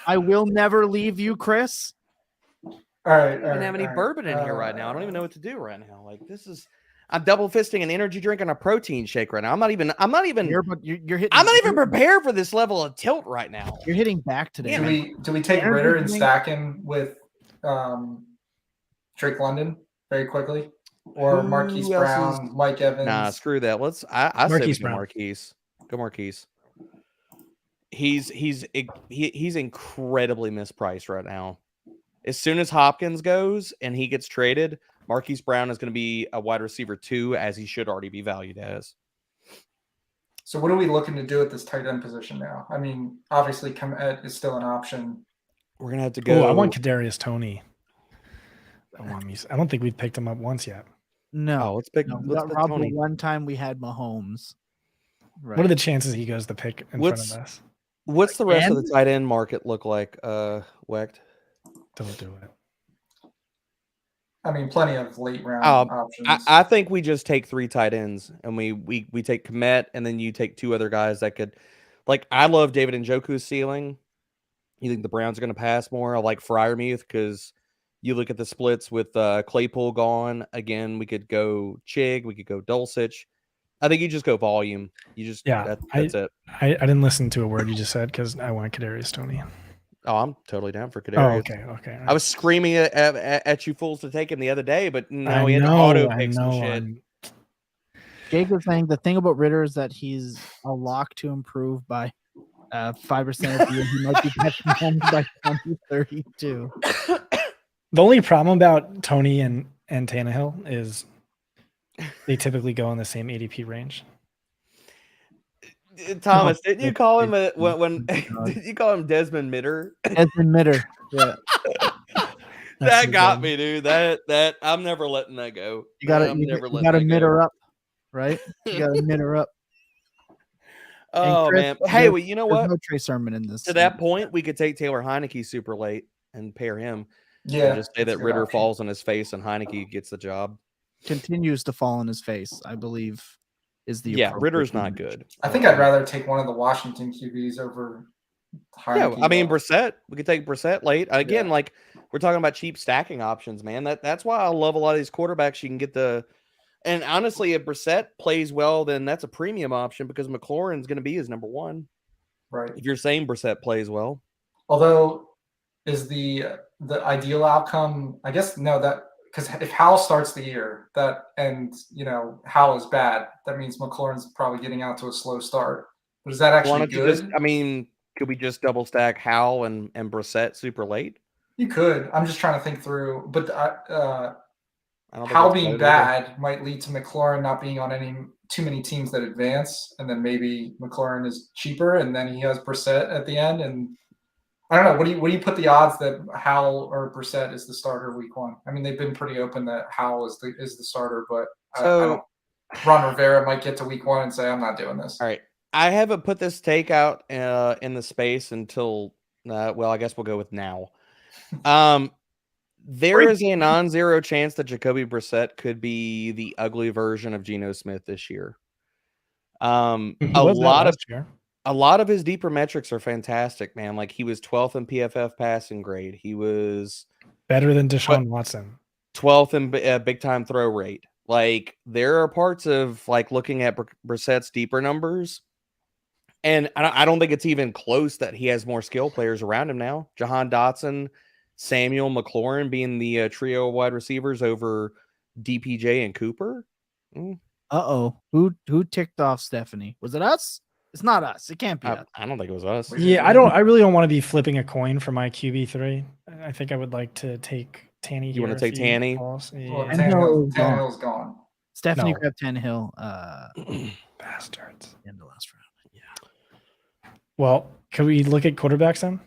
Speaker 1: I will never leave you, Chris.
Speaker 4: All right.
Speaker 2: I don't even have any bourbon in here right now. I don't even know what to do right now. Like I'm double fisting an energy drink and a protein shake right now. I'm not even
Speaker 1: You're hitting.
Speaker 2: I'm not even prepared for this level of tilt right now.
Speaker 1: You're hitting back today.
Speaker 4: Do we take Ritter and stack him with Drake London very quickly, or Marquise Brown, Mike Evans?
Speaker 2: Nah, screw that. I say
Speaker 3: Marquise
Speaker 2: go
Speaker 3: Brown.
Speaker 2: Marquise. Go Marquise. He's incredibly mispriced right now. As soon as Hopkins goes and he gets traded, Marquise Brown is going to be a wide receiver 2, as he should already be valued as.
Speaker 4: So what are we looking to do at this tight end position now? I mean, obviously Komet is still an option.
Speaker 2: We're going to have to go.
Speaker 3: I want Kadarius Toney. I don't think we've picked him up once yet.
Speaker 1: No,
Speaker 2: Oh, let's pick.
Speaker 1: no, we
Speaker 2: Let's
Speaker 1: got
Speaker 2: pick
Speaker 1: robbed the
Speaker 2: Tony.
Speaker 1: one time we had Mahomes. Right.
Speaker 3: What are the chances he goes the pick in front of us?
Speaker 2: What's the rest of the
Speaker 1: Again?
Speaker 2: tight end market look like? Wecht.
Speaker 3: Don't do it.
Speaker 4: I mean, plenty of late round options.
Speaker 2: I think we just take 3 tight ends, and we take Komet, and then you take 2 other guys that could, like, I love David Njoku's ceiling. You think the Browns are going to pass more? I like Freiermuth because you look at the splits with Claypool gone. Again, we could go Chig, we could go Dulcich. I think you just go volume. You just that's it.
Speaker 3: I didn't listen to a word you just said because I want Kadarius Toney.
Speaker 2: Oh, I'm totally down for
Speaker 3: Oh,
Speaker 2: Kadarius.
Speaker 3: okay.
Speaker 2: I was screaming at you fools to take him the other day, but no, we had to auto pick some shit.
Speaker 1: Jake is saying the thing about Ritter is that he's a lock to improve by 5% of the year. He might be catching home by 2032.
Speaker 3: The only problem about Toney and Tannehill is they typically go in the same ADP range.
Speaker 2: Thomas, didn't you call him when did you call him Desmond Mitter?
Speaker 1: Desmond Mitter. Yeah.
Speaker 2: That got me, dude. That I'm never letting that go.
Speaker 1: You gotta mitter up, right? You gotta mitter up.
Speaker 2: Oh, Chris, man. Hey, well, you know what?
Speaker 1: No Trey Sermon in this.
Speaker 2: To that point, we could take Taylor Heineke super late and pair him.
Speaker 4: Yeah.
Speaker 2: And just say that Ritter falls on his face and Heineke gets the job.
Speaker 1: Continues to fall on his face, I believe, is the
Speaker 2: Ritter's not good.
Speaker 4: I think I'd rather take one of the Washington QBs over Heineke.
Speaker 2: Yeah, I mean Brissett. We could take Brissett late. Again, like we're talking about cheap stacking options, man. That's why I love a lot of these quarterbacks. You can get and honestly, if Brissett plays well, then that's a premium option because McLaurin's going to be his number 1.
Speaker 4: Right.
Speaker 2: If you're saying Brissett plays well.
Speaker 4: Although, is the ideal outcome? I guess no. That because if Howell starts the year, Howell is bad, that means McLaurin's probably getting out to a slow start. But is that actually good?
Speaker 2: Could we just double stack Howell and Brissett super late?
Speaker 4: You could. I'm just trying to think through, but Howell being bad might lead to McLaurin not being on too many teams that advance, and then maybe McLaurin is cheaper, and then he has Brissett at the end. And I don't know. What do you put the odds that Howell or Brissett is the starter week 1? I mean, they've been pretty open that Howell is the starter, but Ron Rivera might get to week 1 and say, "I'm not doing this."
Speaker 2: All right, I haven't put this take out in the space until I guess we'll go with now. There is a non-zero chance that Jacoby Brissett could be the ugly version of Geno Smith this year. A lot of his deeper metrics are fantastic, man. Like he was 12th in PFF passing grade. He was
Speaker 3: better than Deshaun Watson.
Speaker 2: 12th in big time throw rate. Like there are parts of like looking at Brissett's deeper numbers, and I don't think it's even close that he has more skill players around him now. Jahan Dotson, Samuel, McLaurin being the trio of wide receivers over DPJ and Cooper.
Speaker 1: Who ticked off Stephanie? Was it us? It's not us. It can't be us.
Speaker 2: I don't think it was us.
Speaker 3: Yeah, I really don't want to be flipping a coin for my QB3. I think I would like to take Tanny.
Speaker 2: You want to take Tanny?
Speaker 4: Yeah. Well, Tannehill's gone.
Speaker 1: Stephanie grabbed Tannehill.
Speaker 3: Bastards.
Speaker 1: In the last round. Yeah.
Speaker 3: Well, can we look at quarterbacks then?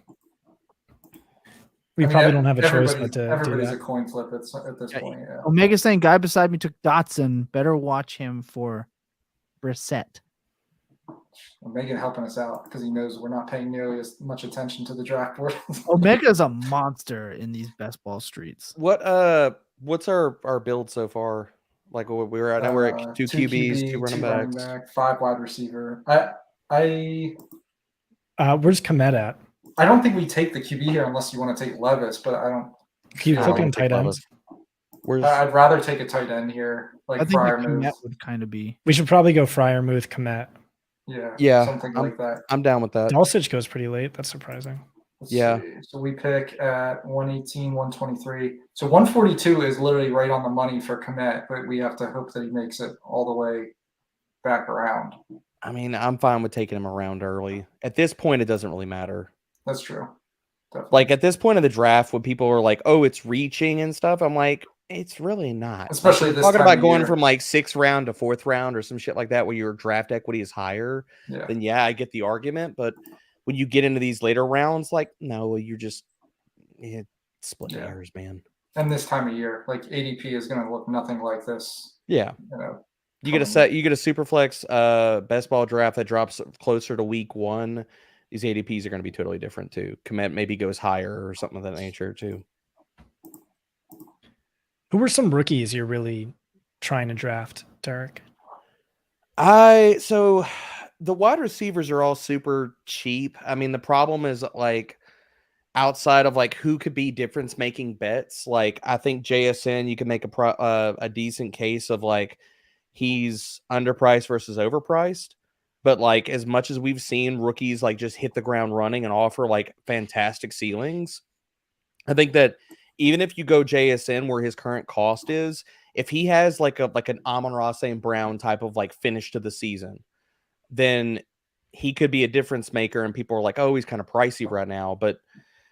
Speaker 3: We probably don't have a choice but to
Speaker 4: everybody's
Speaker 3: do
Speaker 4: a coin flip at this point. Yeah.
Speaker 1: Omega saying guy beside me took Dotson. Better watch him for Brissett.
Speaker 4: Omega helping us out because he knows we're not paying nearly as much attention to the draft board.
Speaker 1: Omega's a monster in these best ball streets.
Speaker 2: What's our build so far? Like we're at 2 QBs, 2 running backs,
Speaker 4: 5 wide receiver.
Speaker 3: Where's Komet at?
Speaker 4: I don't think we take the QB here unless you want to take Levis, but I don't.
Speaker 3: Keep flipping tight ends.
Speaker 4: I'd rather take a tight end here, like Freiermuth
Speaker 1: would kind of be.
Speaker 3: We should probably go Freiermuth, Komet.
Speaker 4: Yeah, something like that.
Speaker 2: I'm down with that.
Speaker 3: Dulcich goes pretty late. That's surprising.
Speaker 4: Let's see. So we pick at 118, 123. So 142 is literally right on the money for Komet, but we have to hope that he makes it all the way back around.
Speaker 2: I mean, I'm fine with taking him around early. At this point, it doesn't really matter.
Speaker 4: That's true. Definitely.
Speaker 2: Like at this point of the draft, when people are like, "Oh, it's reaching and stuff," I'm like, "It's really not."
Speaker 4: Especially
Speaker 2: like,
Speaker 4: this
Speaker 2: talking
Speaker 4: time
Speaker 2: about
Speaker 4: of
Speaker 2: going
Speaker 4: year.
Speaker 2: from like 6th round to 4th round or some shit like that, where your draft equity is higher. Then I get the argument. But when you get into these later rounds, like, no, you're just splitting hairs, man.
Speaker 4: And this time of year, like ADP is going to look nothing like this.
Speaker 2: Yeah. You get a Superflex best ball draft that drops closer to week 1. These ADPs are going to be totally different too. Commit maybe goes higher or something of that nature too.
Speaker 3: Who were some rookies you're really trying to draft, Derek?
Speaker 2: So the wide receivers are all super cheap. I mean, the problem is like outside of like who could be difference making bets. Like I think JSN, you can make a decent case of like he's underpriced versus overpriced. But like as much as we've seen rookies like just hit the ground running and offer like fantastic ceilings, I think that even if you go JSN where his current cost is, if he has like an Amon-Ra St. Brown type of like finish to the season, then he could be a difference maker. And people are like, oh, he's kind of pricey right now. But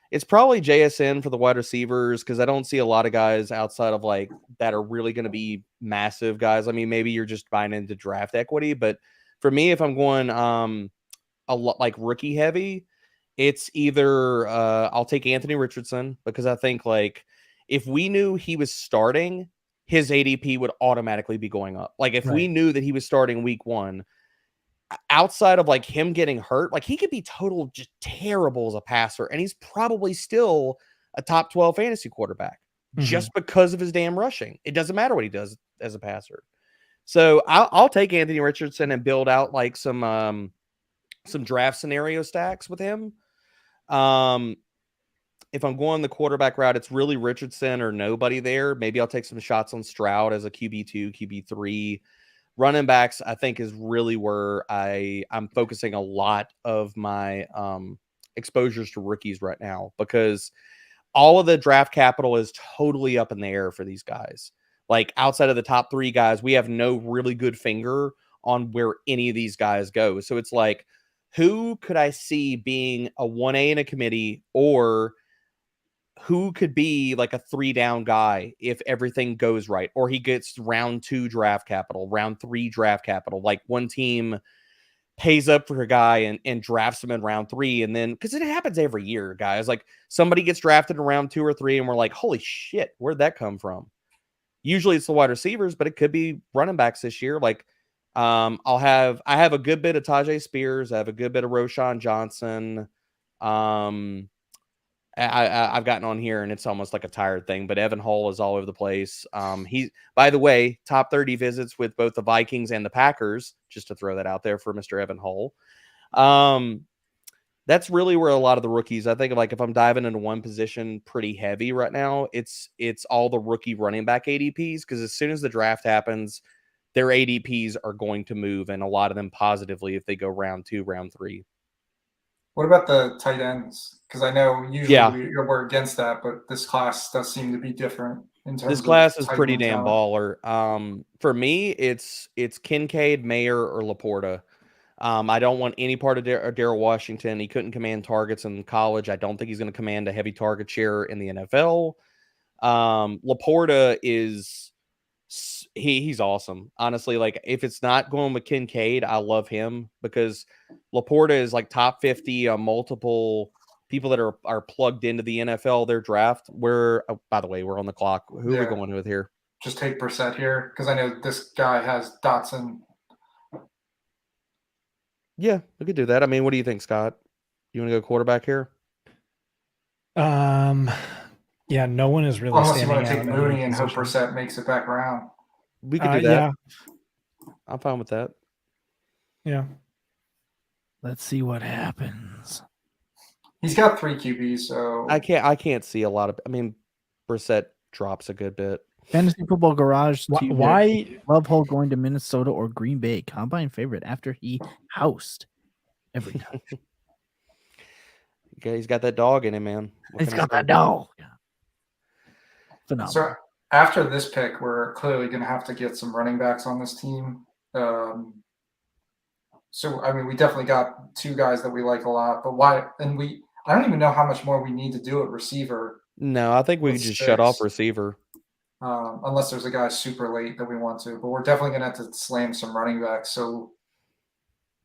Speaker 2: it's probably JSN for the wide receivers because I don't see a lot of guys outside of like that are really going to be massive guys. I mean, maybe you're just buying into draft equity, but for me, if I'm going a lot like rookie heavy, it's either I'll take Anthony Richardson because I think like if we knew he was starting, his ADP would automatically be going up. Like if we knew that he was starting week 1, outside of like him getting hurt, like he could be total just terrible as a passer, and he's probably still a top 12 fantasy quarterback just because of his damn rushing. It doesn't matter what he does as a passer. So I'll take Anthony Richardson and build out like some draft scenario stacks with him. If I'm going the quarterback route, it's really Richardson or nobody there. Maybe I'll take some shots on Stroud as a QB2, QB3. Running backs, I think, is really where I'm focusing a lot of my exposures to rookies right now because all of the draft capital is totally up in the air for these guys. Like outside of the top 3 guys, we have no really good finger on where any of these guys go. So it's like, who could I see being a 1A in a committee, or who could be like a 3-down guy if everything goes right, or he gets round 2 draft capital, round 3 draft capital, like one team pays up for a guy and drafts him in round 3. And then, cause it happens every year, guys, like somebody gets drafted in round 2 or 3 and we're like, holy shit, where'd that come from? Usually it's the wide receivers, but it could be running backs this year. Like I have a good bit of Tajay Spears. I have a good bit of Roshan Johnson. I've gotten on here and it's almost like a tired thing, but Evan Hull is all over the place. He's, by the way, top 30 visits with both the Vikings and the Packers, just to throw that out there for Mr. Evan Hull. That's really where a lot of the rookies, I think, like if I'm diving into one position pretty heavy right now, it's all the rookie running back ADPs, because as soon as the draft happens, their ADPs are going to move, and a lot of them positively if they go round 2, round 3.
Speaker 4: What about the tight ends? Because I know usually we're against that, but this class does seem to be different in terms of
Speaker 2: this class is pretty damn baller. For me, it's Kincaid, Mayer, or Laporta. I don't want any part of Darrell Washington. He couldn't command targets in college. I don't think he's going to command a heavy target share in the NFL. Laporta is he's awesome. Honestly, like if it's not going with Kincaid, I love him because Laporta is like top 50 multiple people that are plugged into the NFL, their draft. By the way, we're on the clock. Who are we going with here?
Speaker 4: Just take Brissett here because I know this guy has Dotson.
Speaker 2: Yeah, we could do that. I mean, what do you think, Scott? You want to go quarterback here?
Speaker 3: Yeah, no one is really
Speaker 4: unless you
Speaker 3: standing
Speaker 4: want to
Speaker 3: out
Speaker 4: take
Speaker 3: in
Speaker 4: Mooney
Speaker 3: any
Speaker 4: and hope
Speaker 3: position.
Speaker 4: Brissett makes it back around.
Speaker 2: We could do that.
Speaker 3: Yeah.
Speaker 2: I'm fine with that.
Speaker 3: Yeah.
Speaker 1: Let's see what happens.
Speaker 4: He's got 3 QBs, so
Speaker 2: I can't see a lot of. I mean, Brissett drops a good bit.
Speaker 1: Fantasy Football Garage.
Speaker 3: Why
Speaker 1: Love Hole going to Minnesota or Green Bay? Combine favorite after he housed every time.
Speaker 2: Okay, he's got that dog in him, man.
Speaker 1: He's got that dog. Phenomenal.
Speaker 4: So after this pick, we're clearly going to have to get some running backs on this team. So I mean, we definitely got 2 guys that we like a lot, but why? And I don't even know how much more we need to do at receiver.
Speaker 2: No, I think we could just shut off receiver.
Speaker 4: Unless there's a guy super late that we want to, but we're definitely going to have to slam some running backs. So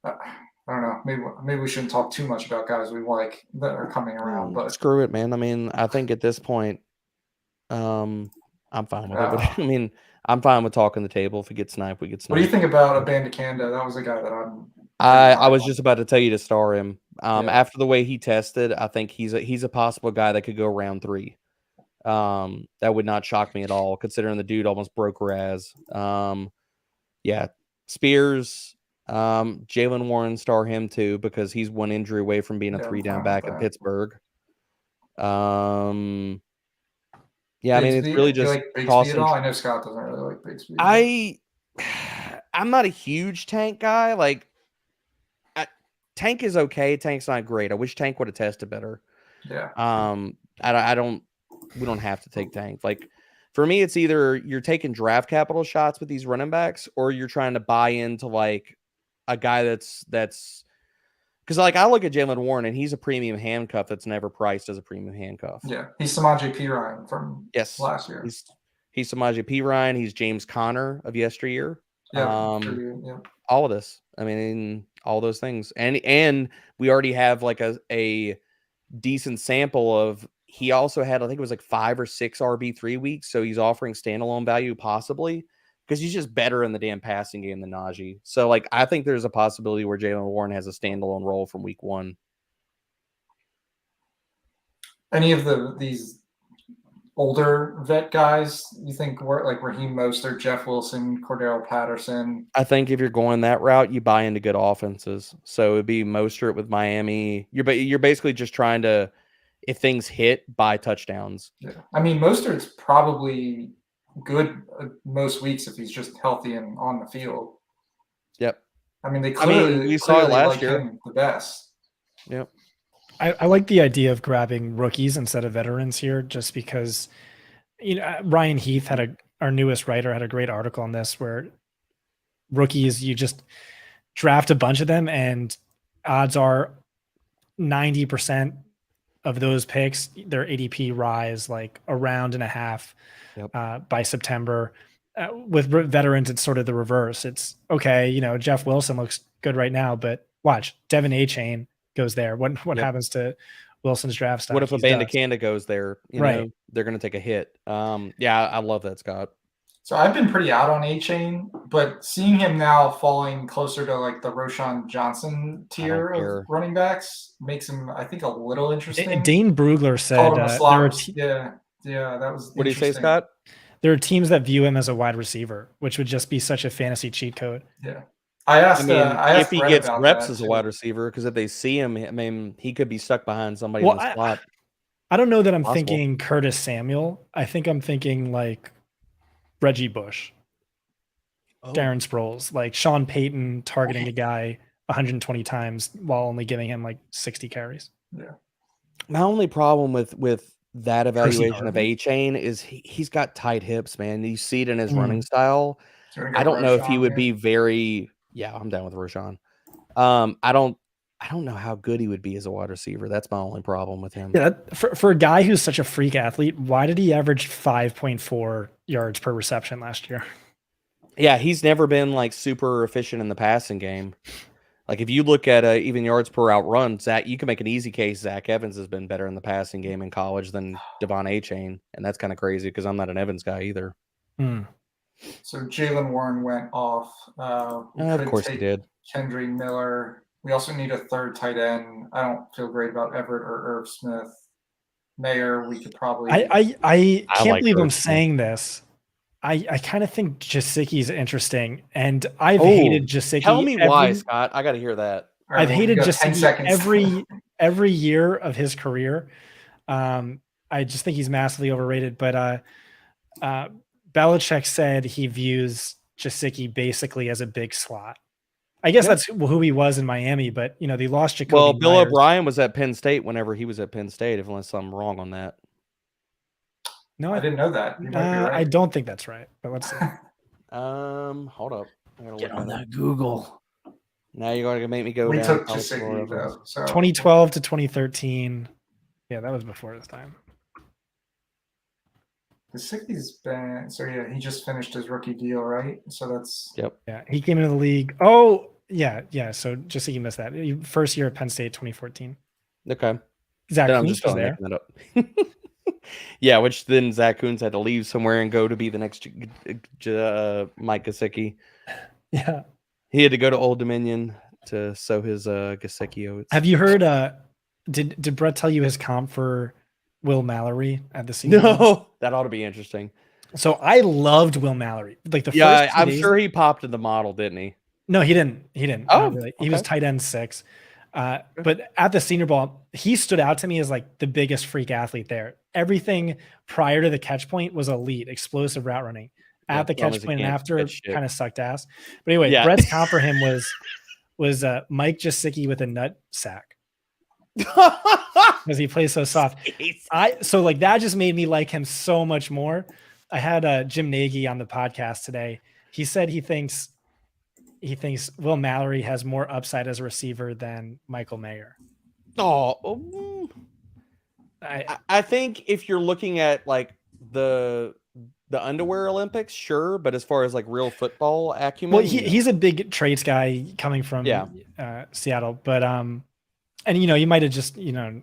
Speaker 4: I don't know. Maybe we shouldn't talk too much about guys we like that are coming around. But
Speaker 2: screw it, man. I mean, I think at this point, I'm fine with it. But, I mean, I'm fine with talking the table. If we get sniped, we get sniped.
Speaker 4: What do you think about Abandakanda? That was a guy that
Speaker 2: I was just about to tell you to star him.
Speaker 4: Yeah.
Speaker 2: After the way he tested, I think he's a possible guy that could go round 3. That would not shock me at all, considering the dude almost broke Raz. Yeah, Spears, Jalen Warren, star him too, because he's one injury away from being a 3-down back in Pittsburgh. Yeah, I mean, it's really just
Speaker 4: tossing. I know Scott doesn't really like Bixby.
Speaker 2: I'm not a huge Tank guy. Like, Tank is okay. Tank's not great. I wish Tank would have tested better.
Speaker 4: Yeah.
Speaker 2: We don't have to take Tank. Like, for me, it's either you're taking draft capital shots with these running backs, or you're trying to buy into like a guy that's because like I look at Jalen Warren and he's a premium handcuff that's never priced as a premium handcuff.
Speaker 4: Yeah, he's Samaje Perine from last year.
Speaker 2: He's Samaje Perine. He's James Conner of yesteryear.
Speaker 4: Yeah,
Speaker 2: all of this. I mean, all those things, and we already have like a decent sample of. He also had, I think it was like 5 or 6 RB3 weeks, so he's offering standalone value possibly because he's just better in the damn passing game than Najee. So like, I think there's a possibility where Jalen Warren has a standalone role from week 1.
Speaker 4: Any of these older vet guys you think were like Raheem Mostert, Jeff Wilson, Cordero Patterson?
Speaker 2: I think if you're going that route, you buy into good offenses. So it'd be Mostert with Miami. You're basically just trying to, if things hit, buy touchdowns.
Speaker 4: Yeah, I mean, Mostert's probably good most weeks if he's just healthy and on the field.
Speaker 2: Yep.
Speaker 4: I mean, we saw it last year. The best.
Speaker 2: Yep.
Speaker 3: I like the idea of grabbing rookies instead of veterans here, just because, Ryan Heath our newest writer had a great article on this where rookies, you just draft a bunch of them and odds are 90% of those picks, their ADP rise like a round and a half by September. With veterans, it's sort of the reverse. It's okay, Jeff Wilson looks good right now, but watch, Devin Achane goes there. What happens to Wilson's draft stock?
Speaker 2: What if Abandakanda goes there? They're going to take a hit. Yeah, I love that, Scott.
Speaker 4: So I've been pretty out on A-Chain, but seeing him now falling closer to like the Roshan Johnson tier of running backs makes him, I think, a little interesting.
Speaker 3: Dane Brugler said
Speaker 4: that was
Speaker 2: what do you say, Scott?
Speaker 3: There are teams that view him as a wide receiver, which would just be such a fantasy cheat code.
Speaker 4: Yeah. I asked
Speaker 2: if he
Speaker 4: Brett
Speaker 2: gets
Speaker 4: about
Speaker 2: reps
Speaker 4: that
Speaker 2: as a
Speaker 4: too.
Speaker 2: wide receiver, because if they see him, I mean, he could be stuck behind somebody in the slot.
Speaker 3: I don't know that I'm thinking Curtis Samuel. I think I'm thinking like Reggie Bush. Darren Sproles, like Sean Payton targeting a guy 120 times while only giving him like 60 carries.
Speaker 4: Yeah.
Speaker 2: My only problem with that evaluation of A-Chain is he's got tight hips, man. You see it in his running style. I don't know if he would be very. Yeah, I'm down with Roshan. I don't know how good he would be as a wide receiver. That's my only problem with him.
Speaker 3: Yeah, for a guy who's such a freak athlete, why did he average 5.4 yards per reception last year?
Speaker 2: Yeah, he's never been like super efficient in the passing game. Like if you look at even yards per route run, Zach, you can make an easy case. Zach Evans has been better in the passing game in college than Devon A-Chain, and that's kind of crazy because I'm not an Evans guy either.
Speaker 4: So Jalen Warren went off.
Speaker 2: Of course he did.
Speaker 4: Kendry Miller. We also need a third tight end. I don't feel great about Everett or Irv Smith. Mayer, we could probably.
Speaker 3: I can't believe I'm saying this. I kind of think Gesicki's interesting, and I've hated Gesicki.
Speaker 2: Tell me why, Scott. I got to hear that.
Speaker 3: I've hated Gesicki every year of his career. I just think he's massively overrated. But Belichick said he views Gesicki basically as a big slot. I guess that's who he was in Miami, but they lost Jacoby.
Speaker 2: Well, Bill
Speaker 3: Myers.
Speaker 2: O'Brien was at Penn State whenever he was at Penn State, unless I'm wrong on that.
Speaker 4: No, I didn't know that. You might be right.
Speaker 3: I don't think that's right, but let's see.
Speaker 2: Hold up.
Speaker 1: Get on that Google.
Speaker 2: Now you're going to make me go
Speaker 4: we
Speaker 2: down.
Speaker 4: Took Gesicki, though, so.
Speaker 3: 2012 to 2013. Yeah, that was before this time.
Speaker 4: Gesicki's been he just finished his rookie deal, right? So that's
Speaker 3: Yeah, he came into the league. Oh, yeah. So Gesicki missed that. First year at Penn State, 2014.
Speaker 2: Okay.
Speaker 3: Zach
Speaker 2: I'm
Speaker 3: Queen's
Speaker 2: just
Speaker 3: still there.
Speaker 2: making that up. Yeah, which then Zach Kuntz had to leave somewhere and go to be the next Mike Gesicki.
Speaker 3: Yeah.
Speaker 2: He had to go to Old Dominion to sow his Gesicki oats.
Speaker 3: Have you heard? Did Brett tell you his comp for Will Mallory at the Senior Bowl?
Speaker 2: No, that ought to be interesting.
Speaker 3: So I loved Will Mallory. Like the
Speaker 2: Yeah,
Speaker 3: first
Speaker 2: I'm
Speaker 3: days,
Speaker 2: sure he popped in the model, didn't he?
Speaker 3: No, he didn't. He didn't.
Speaker 2: Oh,
Speaker 3: Not really. He was
Speaker 2: okay.
Speaker 3: tight end 6. But at the Senior Bowl, he stood out to me as like the biggest freak athlete there. Everything prior to the catch point was elite, explosive route running. At the catch point and after, kind of sucked ass. But anyway, Brett's comp for him was Mike Gesicki with a nut sack because he plays so soft. So like that just made me like him so much more. I had Jim Nagy on the podcast today. He said he thinks Will Mallory has more upside as a receiver than Michael Mayer.
Speaker 2: I think if you're looking at like the underwear Olympics, sure, but as far as like real football acumen,
Speaker 3: well, he's a big trades guy coming from Seattle, but and you might have just didn't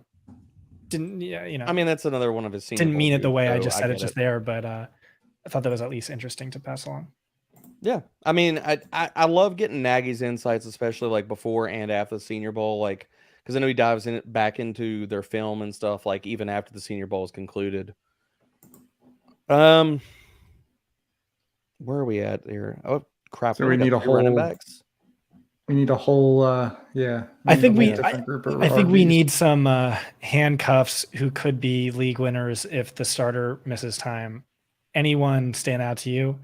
Speaker 2: I mean that's another one of his
Speaker 3: didn't mean it the way I just said it just there, but I thought that was at least interesting to pass along.
Speaker 2: Yeah, I mean I love getting Nagy's insights, especially like before and after the Senior Bowl, like because I know he dives back into their film and stuff like even after the Senior Bowl is concluded. Where are we at here? Oh crap!
Speaker 4: So we need a whole
Speaker 2: running backs.
Speaker 4: We need a whole
Speaker 3: I think we need some handcuffs who could be league winners if the starter misses time. Anyone stand out to you?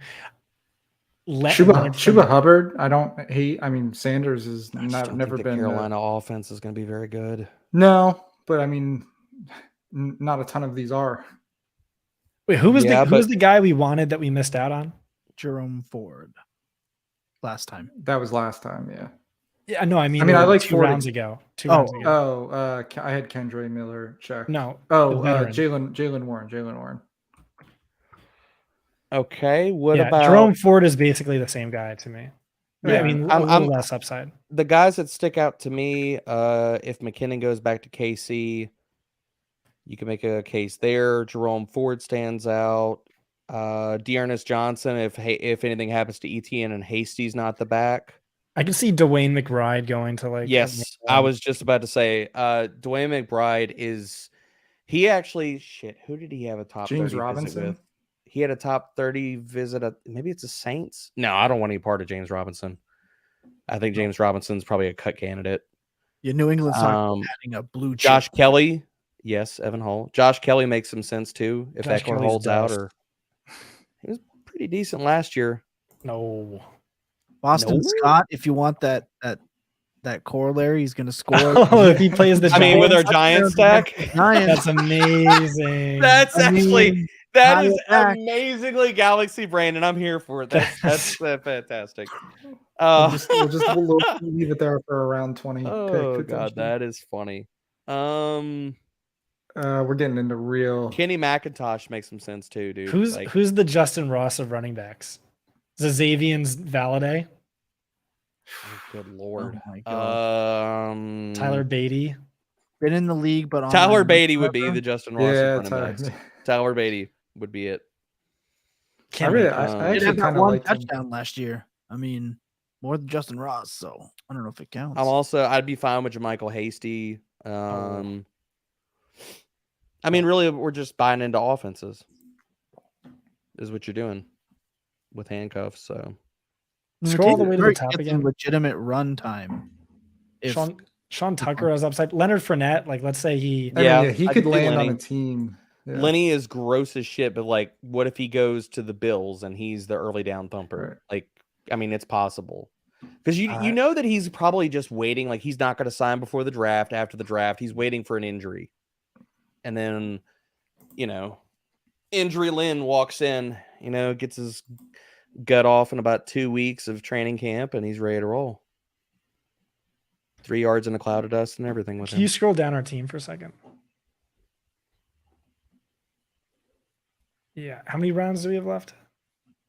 Speaker 4: Chuba Hubbard. I mean, Sanders has never been.
Speaker 2: Carolina offense is going to be very good.
Speaker 4: No, but I mean, not a ton of these are.
Speaker 3: Wait, who was the guy we wanted that we missed out on?
Speaker 1: Jerome Ford. Last time.
Speaker 4: That was last time, yeah.
Speaker 3: Yeah, no, I mean
Speaker 4: I like
Speaker 3: 2 rounds ago. 2 rounds ago.
Speaker 4: I had Kendra Miller check.
Speaker 3: No.
Speaker 4: Jalen Warren.
Speaker 2: Okay, what about
Speaker 3: Jerome Ford is basically the same guy to me.
Speaker 4: Yeah,
Speaker 3: I mean, a little less upside.
Speaker 2: The guys that stick out to me, if McKinnon goes back to KC, you can make a case there. Jerome Ford stands out. Dearness Johnson, if anything happens to Etienne and Hasty's not the back.
Speaker 3: I can see Dwayne McBride going to like.
Speaker 2: Yes, I was just about to say Dwayne McBride is. He actually who did he have a top
Speaker 4: James
Speaker 2: 30
Speaker 4: Robinson
Speaker 2: visit with? He had a top 30 visit. Maybe it's the Saints. No, I don't want any part of James Robinson. I think James Robinson's probably a cut candidate.
Speaker 1: Yeah, New England's adding a blue chip.
Speaker 2: Josh Kelly. Yes, Evan Hull. Josh Kelly makes some sense too. If Eckler holds out, or he was pretty decent last year.
Speaker 3: No.
Speaker 1: Boston Scott, if you want that corollary, he's going to score.
Speaker 3: Oh, if he plays the Giants.
Speaker 2: I mean, with our Giant stack.
Speaker 3: That's amazing.
Speaker 2: That is amazingly Galaxy brain, and I'm here for it. That's fantastic.
Speaker 4: We'll leave it there for around 20.
Speaker 2: Oh god, that is funny.
Speaker 4: We're getting into real.
Speaker 2: Kenny McIntosh makes some sense too, dude.
Speaker 3: Who's the Justin Ross of running backs? Xavier's Valaday.
Speaker 2: Oh, good lord.
Speaker 1: Oh my God.
Speaker 3: Tyler Beatty.
Speaker 1: Been in the league, but
Speaker 2: Tyler Beatty would be the Justin Ross of running backs.
Speaker 4: Tyler.
Speaker 2: Tyler Beatty would be it.
Speaker 1: I actually had that one touchdown last year. I mean, more than Justin Ross, so I don't know if it counts.
Speaker 2: I'd be fine with Jermichael Hasty. I mean, really, we're just buying into offenses. Is what you're doing with handcuffs. So
Speaker 3: scroll all the way to the top again.
Speaker 1: Legitimate run time.
Speaker 3: Sean Tucker has upside. Leonard Fournette, like let's say he
Speaker 4: could land on a team. Yeah.
Speaker 2: Lenny is gross as shit, but like, what if he goes to the Bills and he's the early down thumper?
Speaker 4: Right.
Speaker 2: Like, I mean, it's possible because you know that he's probably just waiting. Like, he's not going to sign before the draft. After the draft, he's waiting for an injury, and then injury Lynn walks in. Gets his gut off in about 2 weeks of training camp, and he's ready to roll. 3 yards in a cloud of dust and everything with him.
Speaker 3: Can you scroll down our team for a second? Yeah. How many rounds do we have left?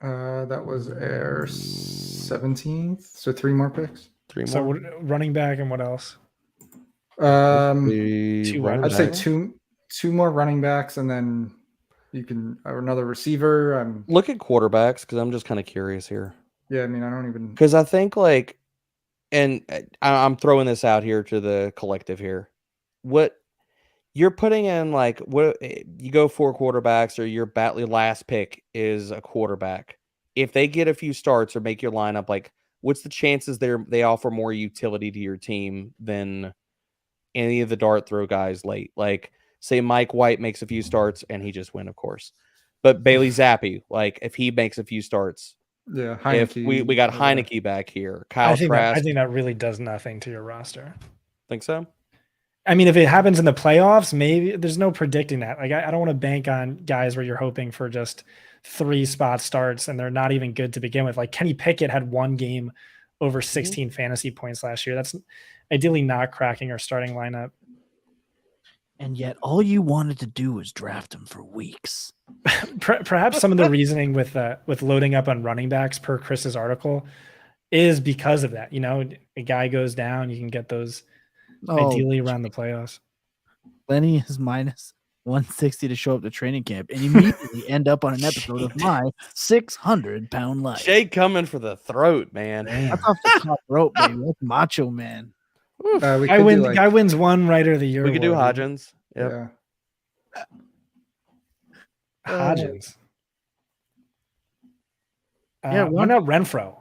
Speaker 4: That was our 17th. So 3 more picks.
Speaker 2: 3 more.
Speaker 3: So running back and what else?
Speaker 4: I'd say 2. 2 more running backs, and then you can another receiver.
Speaker 2: Look at quarterbacks because I'm just kind of curious here.
Speaker 4: Yeah, I mean, I don't even
Speaker 2: Because I think and I'm throwing this out here to the collective here. What you're putting in, what you go 4 quarterbacks, or your last pick is a quarterback. If they get a few starts or make your lineup, what's the chances they offer more utility to your team than any of the dart throw guys late? Say Mike White makes a few starts and he just win, of course. But Bailey Zappi, if he makes a few starts,
Speaker 4: Heineke,
Speaker 2: if we got Heineke back here, Kyle
Speaker 3: I think
Speaker 2: Trask.
Speaker 3: I think that really does nothing to your roster.
Speaker 2: Think so?
Speaker 3: I mean, if it happens in the playoffs, maybe there's no predicting that. I don't want to bank on guys where you're hoping for just 3 spot starts and they're not even good to begin with. Like Kenny Pickett had 1 game over 16 fantasy points last year. That's ideally not cracking our starting lineup.
Speaker 1: And yet all you wanted to do was draft him for weeks.
Speaker 3: Perhaps some of the reasoning with loading up on running backs per Chris's article is because of that. A guy goes down, you can get those ideally around the playoffs.
Speaker 1: Lenny is minus 160 to show up to training camp and immediately end up on an episode of my 600-pound life.
Speaker 2: Jay coming for the throat, man.
Speaker 1: That's off the top rope, baby. That's Macho Man.
Speaker 3: Guy wins 1 Writer of the Year.
Speaker 2: We could do
Speaker 3: award.
Speaker 2: Hodgins. Yep.
Speaker 4: Yeah.
Speaker 3: Hodgins.
Speaker 1: Why
Speaker 3: not Renfro?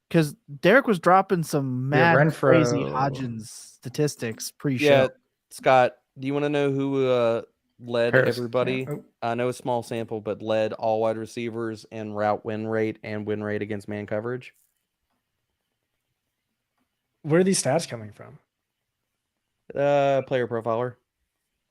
Speaker 1: Because Derek was dropping some mad crazy Hodgins statistics pre-show.
Speaker 2: Yeah, Scott, do you want to know who led everybody?
Speaker 4: Yeah. Oh.
Speaker 2: I know a small sample, but led all wide receivers in route win rate and win rate against man coverage?
Speaker 3: Where are these stats coming from?
Speaker 2: Player profiler.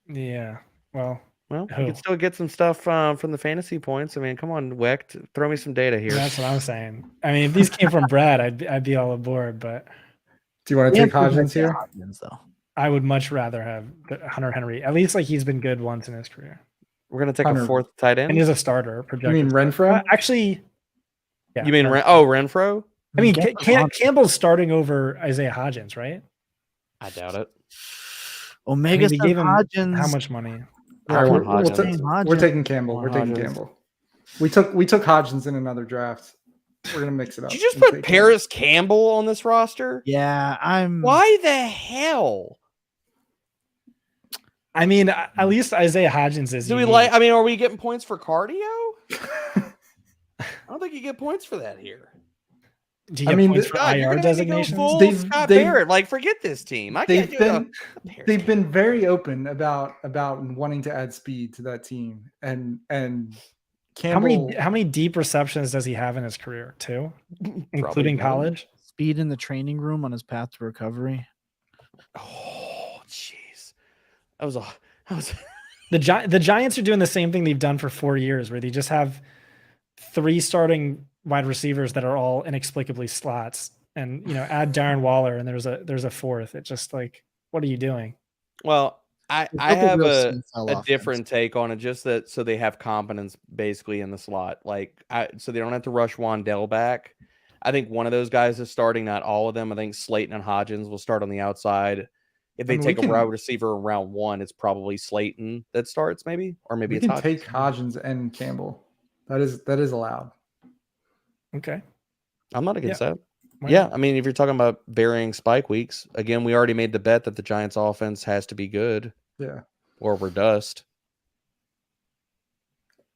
Speaker 3: Yeah. Well,
Speaker 2: you can still get some stuff from the fantasy points. I mean, come on, Wecht, throw me some data here.
Speaker 3: that's what I'm saying. I mean, if these came from Brad, I'd be all aboard. But
Speaker 4: do you want to take Hodgins here?
Speaker 1: Though.
Speaker 3: I would much rather have Hunter Henry. At least he's been good once in his career.
Speaker 2: We're gonna take a 4th tight end.
Speaker 3: And he's a starter. Projected.
Speaker 4: You mean Renfro?
Speaker 3: Actually, yeah.
Speaker 2: You mean Renfro?
Speaker 3: I mean, Campbell's starting over Isaiah Hodgins, right?
Speaker 2: I doubt it.
Speaker 1: Omega
Speaker 3: gave him
Speaker 1: Hodgins.
Speaker 3: how much money?
Speaker 4: We're taking Campbell. We're taking Campbell. We took Hodgins in another draft. We're gonna mix it up.
Speaker 2: Did you just put Paris Campbell on this roster?
Speaker 1: Yeah,
Speaker 2: Why the hell?
Speaker 3: I mean, at least Isaiah Hodgins is.
Speaker 2: Are we getting points for cardio? I don't think you get points for that here.
Speaker 3: Do you get points for IR designations?
Speaker 2: Scott Barrett, forget this team.
Speaker 4: They've been very open about wanting to add speed to that team, and Campbell.
Speaker 3: How many deep receptions does he have in his career? 2, including college.
Speaker 1: Speed in the training room on his path to recovery.
Speaker 2: Oh, jeez, that was
Speaker 3: The Giants are doing the same thing they've done for 4 years, where they just have 3 starting wide receivers that are all inexplicably slots, and add Darren Waller, and there's a 4th. It's just what are you doing?
Speaker 2: Well, I have a different take on it, just that so they have competence basically in the slot, so they don't have to rush Wandell back. I think one of those guys is starting, not all of them. I think Slayton and Hodgins will start on the outside. If they take a wide receiver in round 1, it's probably Slayton that starts, maybe, or maybe it's Hodgins.
Speaker 4: Take Hodgins and Campbell. That is allowed.
Speaker 3: Okay.
Speaker 2: I'm not against that. Yeah, I mean, if you're talking about varying spike weeks, again, we already made the bet that the Giants' offense has to be good.
Speaker 4: Yeah.
Speaker 2: Or we're dust.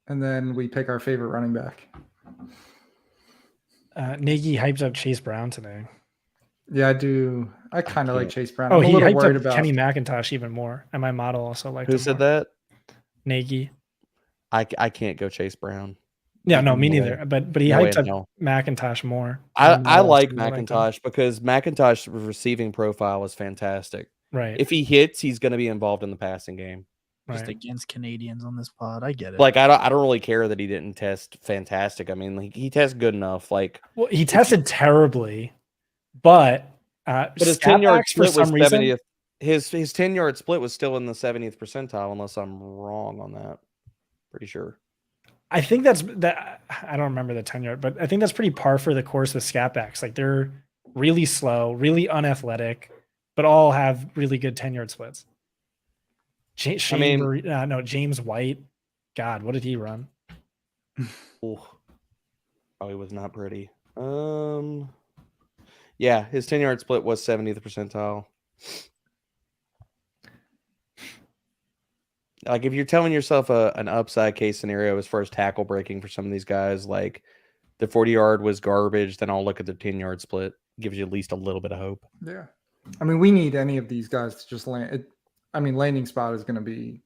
Speaker 4: And then we pick our favorite running back.
Speaker 3: Nagy hyped up Chase Brown today.
Speaker 4: Yeah, I do. I kind of like Chase Brown.
Speaker 3: He hyped up Kenny McIntosh even more. And my model also liked
Speaker 2: Who said that?
Speaker 3: Nagy.
Speaker 2: I can't go Chase Brown.
Speaker 3: Yeah, no, me neither. But he hyped up McIntosh more.
Speaker 2: I like McIntosh because McIntosh's receiving profile is fantastic.
Speaker 3: Right.
Speaker 2: If he hits, he's going to be involved in the passing game.
Speaker 1: Just against Canadians on this pod. I get it.
Speaker 2: I don't really care that he didn't test fantastic. I mean, he tested good enough.
Speaker 3: He tested terribly, but
Speaker 2: his 10-yard split was 70th. His 10-yard split was still in the 70th percentile, unless I'm wrong on that. Pretty sure.
Speaker 3: I think that's that. I don't remember the 10-yard, but I think that's pretty par for the course with scat backs. They're really slow, really unathletic, but all have really good 10-yard splits. James White. God, what did he run?
Speaker 2: Oh, he was not pretty. Yeah, his 10-yard split was 70th percentile. Like, if you're telling yourself an upside case scenario as far as tackle breaking for some of these guys, like the 40-yard was garbage, then I'll look at the 10-yard split. Gives you at least a little bit of hope.
Speaker 4: Yeah. I mean, we need any of these guys to just land. Landing spot is going to be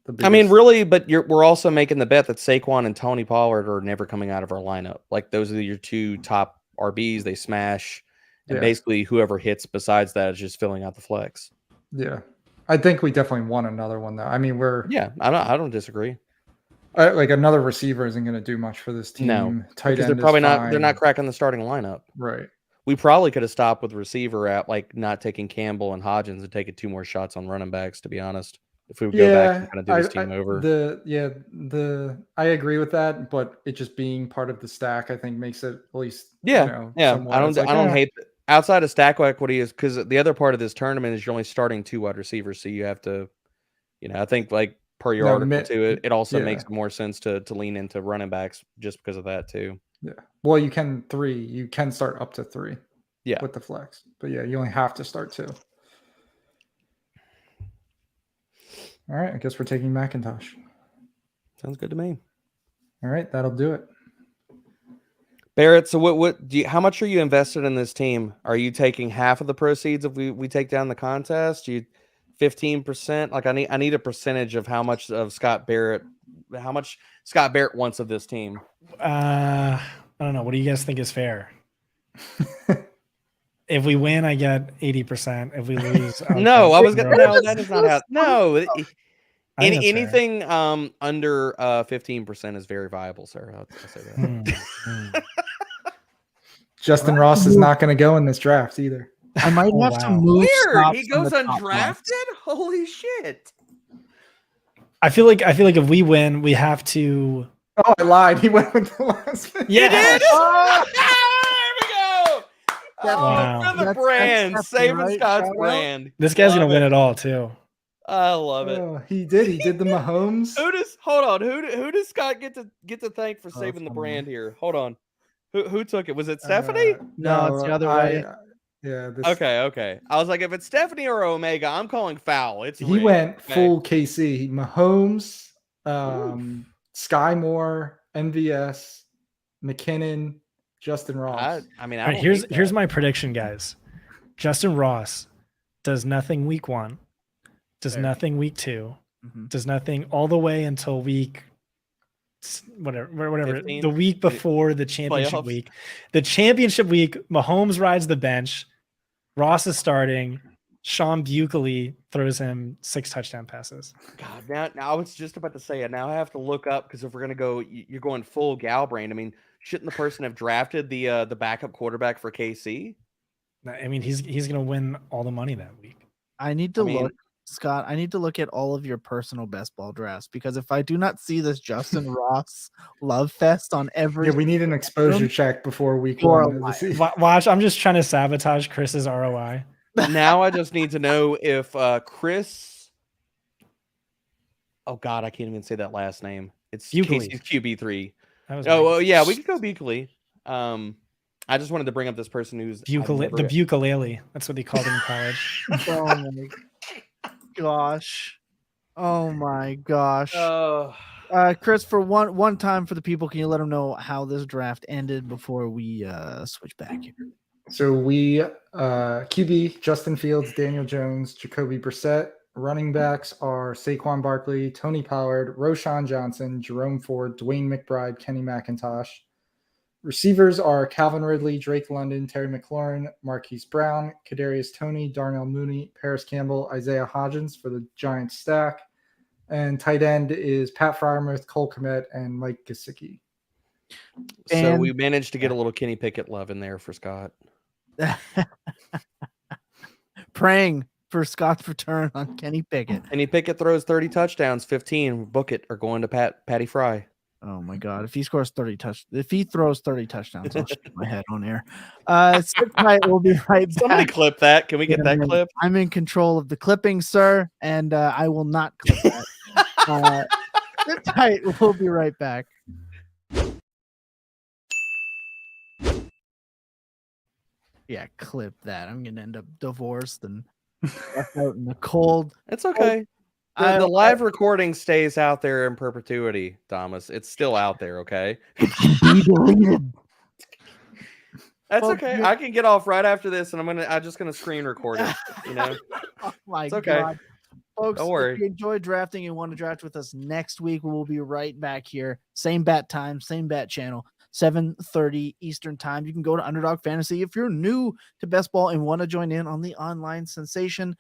Speaker 4: the biggest.
Speaker 2: I mean, really, but we're also making the bet that Saquon and Tony Pollard are never coming out of our lineup. Like, those are your two top RBs. They smash. And basically, whoever hits besides that is just filling out the flex.
Speaker 4: Yeah. I think we definitely want another one, though. I mean,
Speaker 2: I don't disagree.
Speaker 4: Like, another receiver isn't going to do much for this team.
Speaker 2: No,
Speaker 4: Tight
Speaker 2: because
Speaker 4: end
Speaker 2: they're probably
Speaker 4: is
Speaker 2: not.
Speaker 4: fine.
Speaker 2: They're not cracking the starting lineup.
Speaker 4: Right.
Speaker 2: We probably could have stopped with receiver at like not taking Campbell and Hodgins and taking 2 more shots on running backs. To be honest, if we would go back and kind of do this team over.
Speaker 4: I agree with that, but it just being part of the stack, I think, makes it at least.
Speaker 2: Yeah. I don't hate outside of stack equity is because the other part of this tournament is you're only starting 2 wide receivers, so you have to, I think like per your article too, it also makes more sense to lean into running backs just because of that too.
Speaker 4: Yeah. Well, you can start up to 3.
Speaker 2: Yeah.
Speaker 4: With the flex, but you only have to start 2. All right, I guess we're taking McIntosh.
Speaker 2: Sounds good to me.
Speaker 4: All right, that'll do it.
Speaker 2: Barrett, so what do you, how much are you invested in this team? Are you taking half of the proceeds if we take down the contest? You 15%? Like I need a percentage of how much of Scott Barrett wants of this team.
Speaker 3: I don't know. What do you guys think is fair? If we win, I get 80%. If we lose,
Speaker 2: that is not how. No, anything under 15% is very viable, sir. I'll say that.
Speaker 4: Justin Ross is not going to go in this draft either.
Speaker 1: I might have to move.
Speaker 2: Weird. He goes undrafted. Holy shit!
Speaker 3: I feel like if we win, we have to.
Speaker 4: Oh, I lied. He went with the last pick.
Speaker 3: Yeah.
Speaker 2: He did? Oh, there we go.
Speaker 3: Wow.
Speaker 2: For the brand, saving Scott's brand.
Speaker 3: This guy's gonna win it all too.
Speaker 2: I love it.
Speaker 4: He did. He did the Mahomes.
Speaker 2: Who does Scott get to thank for saving the brand here? Hold on. Who took it? Was it Stephanie?
Speaker 1: No, it's the other way.
Speaker 2: Okay. I was like, if it's Stephanie or Omega, I'm calling foul.
Speaker 4: He went full KC. Mahomes, Sky Moore, MVS, McKinnon, Justin Ross.
Speaker 3: Here's my prediction, guys. Justin Ross does nothing week 1, does nothing week 2, does nothing all the way until week whatever
Speaker 2: 15?
Speaker 3: The week before the championship
Speaker 2: Playoffs.
Speaker 3: week. The championship week, Mahomes rides the bench. Ross is starting. Sean Buckley throws him 6 touchdown passes.
Speaker 2: God, now I was just about to say it. Now I have to look up because if we're gonna go, you're going full Galbraith. I mean, shouldn't the person have drafted the backup quarterback for KC?
Speaker 3: I mean, he's gonna win all the money that week.
Speaker 1: I need to look, Scott. I need to look at all of your personal best ball drafts because if I do not see this Justin Ross love fest on every,
Speaker 4: we need an exposure check before week 1.
Speaker 3: Watch, I'm just trying to sabotage Chris's ROI.
Speaker 2: Now I just need to know if Chris. Oh God, I can't even say that last name. It's
Speaker 3: Buckley.
Speaker 2: Casey's QB3.
Speaker 3: We
Speaker 2: could go Buckley. I just wanted to bring up this person who's
Speaker 3: the Buckalele. That's what they called him in college.
Speaker 1: Oh my gosh. Chris, for one time for the people, can you let them know how this draft ended before we switch back here?
Speaker 4: So we QB Justin Fields, Daniel Jones, Jacoby Brissett. Running backs are Saquon Barkley, Tony Pollard, Roshan Johnson, Jerome Ford, Dwayne McBride, Kenny McIntosh. Receivers are Calvin Ridley, Drake London, Terry McLaurin, Marquise Brown, Kadarius Toney, Darnell Mooney, Paris Campbell, Isaiah Hodgins for the Giants stack. And tight end is Pat Freiermuth, Cole Kmet, and Mike Gesicki.
Speaker 2: So we managed to get a little Kenny Pickett love in there for Scott.
Speaker 1: Praying for Scott's return on Kenny Pickett.
Speaker 2: Kenny Pickett throws 30 touchdowns, 15 book it are going to Patty Fry.
Speaker 1: Oh my God! If he throws 30 touchdowns, I'll shake my head on air. Sit tight. We'll be right back.
Speaker 2: Somebody clip that. Can we get that clip?
Speaker 1: I'm in control of the clipping, sir, and I will not clip that. Sit tight. We'll be right back. Yeah, clip that. I'm gonna end up divorced and left out in the cold.
Speaker 2: It's okay. The live recording stays out there in perpetuity, Thomas. It's still out there, okay?
Speaker 1: Be deleted.
Speaker 2: That's
Speaker 1: Well,
Speaker 2: okay. I can get off right after this, and I'm just gonna screen record it. You know,
Speaker 1: Oh my
Speaker 2: it's okay.
Speaker 1: God. Folks,
Speaker 2: Don't worry.
Speaker 1: if you enjoy drafting and want to draft with us next week, we will be right back here. Same bat time, same bat channel, 7:30 Eastern time. You can go to Underdog Fantasy. If you're new to best ball and want to join in on the online sensation,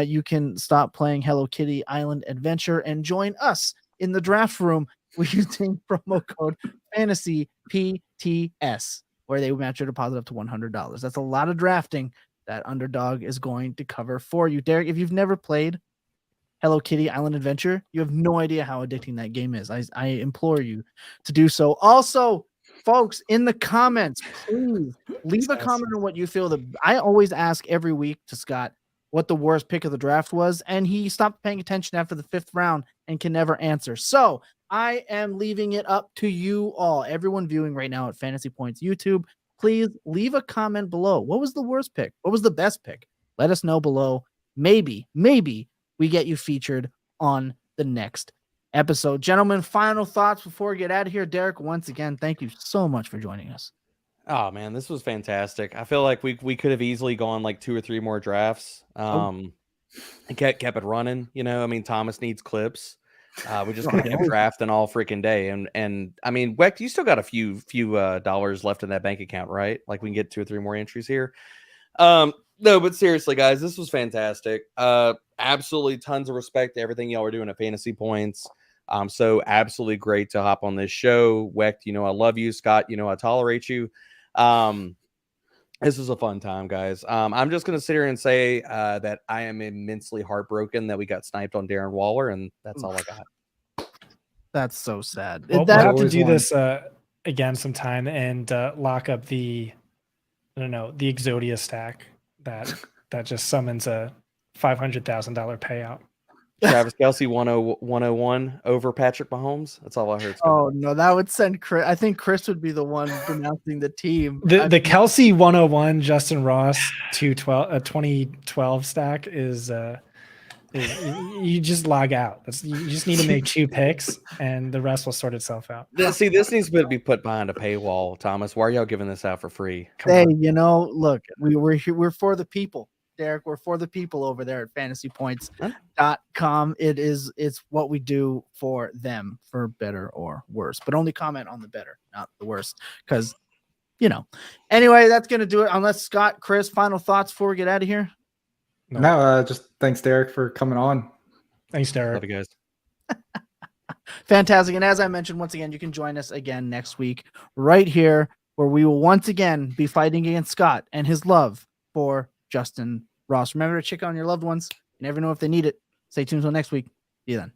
Speaker 1: you can stop playing Hello Kitty Island Adventure and join us in the draft room using promo code FANTASYPTS, where they will match your deposit up to $100. That's a lot of drafting that Underdog is going to cover for you. Derek, if you've never played Hello Kitty Island Adventure, you have no idea how addicting that game is. I implore you to do so. Also, folks, in the comments, please leave a comment on what you feel. I always ask every week to Scott what the worst pick of the draft was, and he stopped paying attention after the 5th round and can never answer. So I am leaving it up to you all, everyone viewing right now at Fantasy Points YouTube. Please leave a comment below. What was the worst pick? What was the best pick? Let us know below. Maybe we get you featured on the next episode. Gentlemen, final thoughts before we get out of here. Derek, once again, thank you so much for joining us.
Speaker 2: Oh man, this was fantastic. I feel like we could have easily gone like 2 or 3 more drafts. And kept it running. You know, I mean, Thomas needs clips. We just kept drafting all freaking day. And I mean, Wecht, you still got a few dollars left in that bank account, right? Like we can get 2 or 3 more entries here. No, but seriously, guys, this was fantastic. Absolutely tons of respect to everything y'all are doing at Fantasy Points. So absolutely great to hop on this show. Wecht, you know I love you. Scott, you know I tolerate you. This was a fun time, guys. I'm just going to sit here and say that I am immensely heartbroken that we got sniped on Darren Waller, and that's all I got.
Speaker 1: That's so sad.
Speaker 3: Well, we'll have to do this again sometime and lock up the Exodia stack that just summons a $500,000 payout.
Speaker 2: Travis Kelce 101 over Patrick Mahomes. That's all I heard.
Speaker 1: Oh no, that would send Chris. I think Chris would be the one pronouncing the team.
Speaker 3: The Kelce 101 Justin Ross 2012 stack is you just log out. You just need to make 2 picks and the rest will sort itself out.
Speaker 2: See, this needs to be put behind a paywall, Thomas. Why are y'all giving this out for free?
Speaker 1: Hey, you know, look, we're for the people. Derek, we're for the people over there at fantasypoints.com. It's what we do for them, for better or worse, but only comment on the better, not the worst, because anyway, that's gonna do it. Unless Scott, Chris, final thoughts before we get out of here.
Speaker 4: No, just thanks, Derek, for coming on.
Speaker 3: Thanks, Derek.
Speaker 2: Love you guys.
Speaker 1: Fantastic. And as I mentioned, once again, you can join us again next week right here, where we will once again be fighting against Scott and his love for Justin Ross. Remember to check on your loved ones. You never know if they need it. Stay tuned until next week. See you then.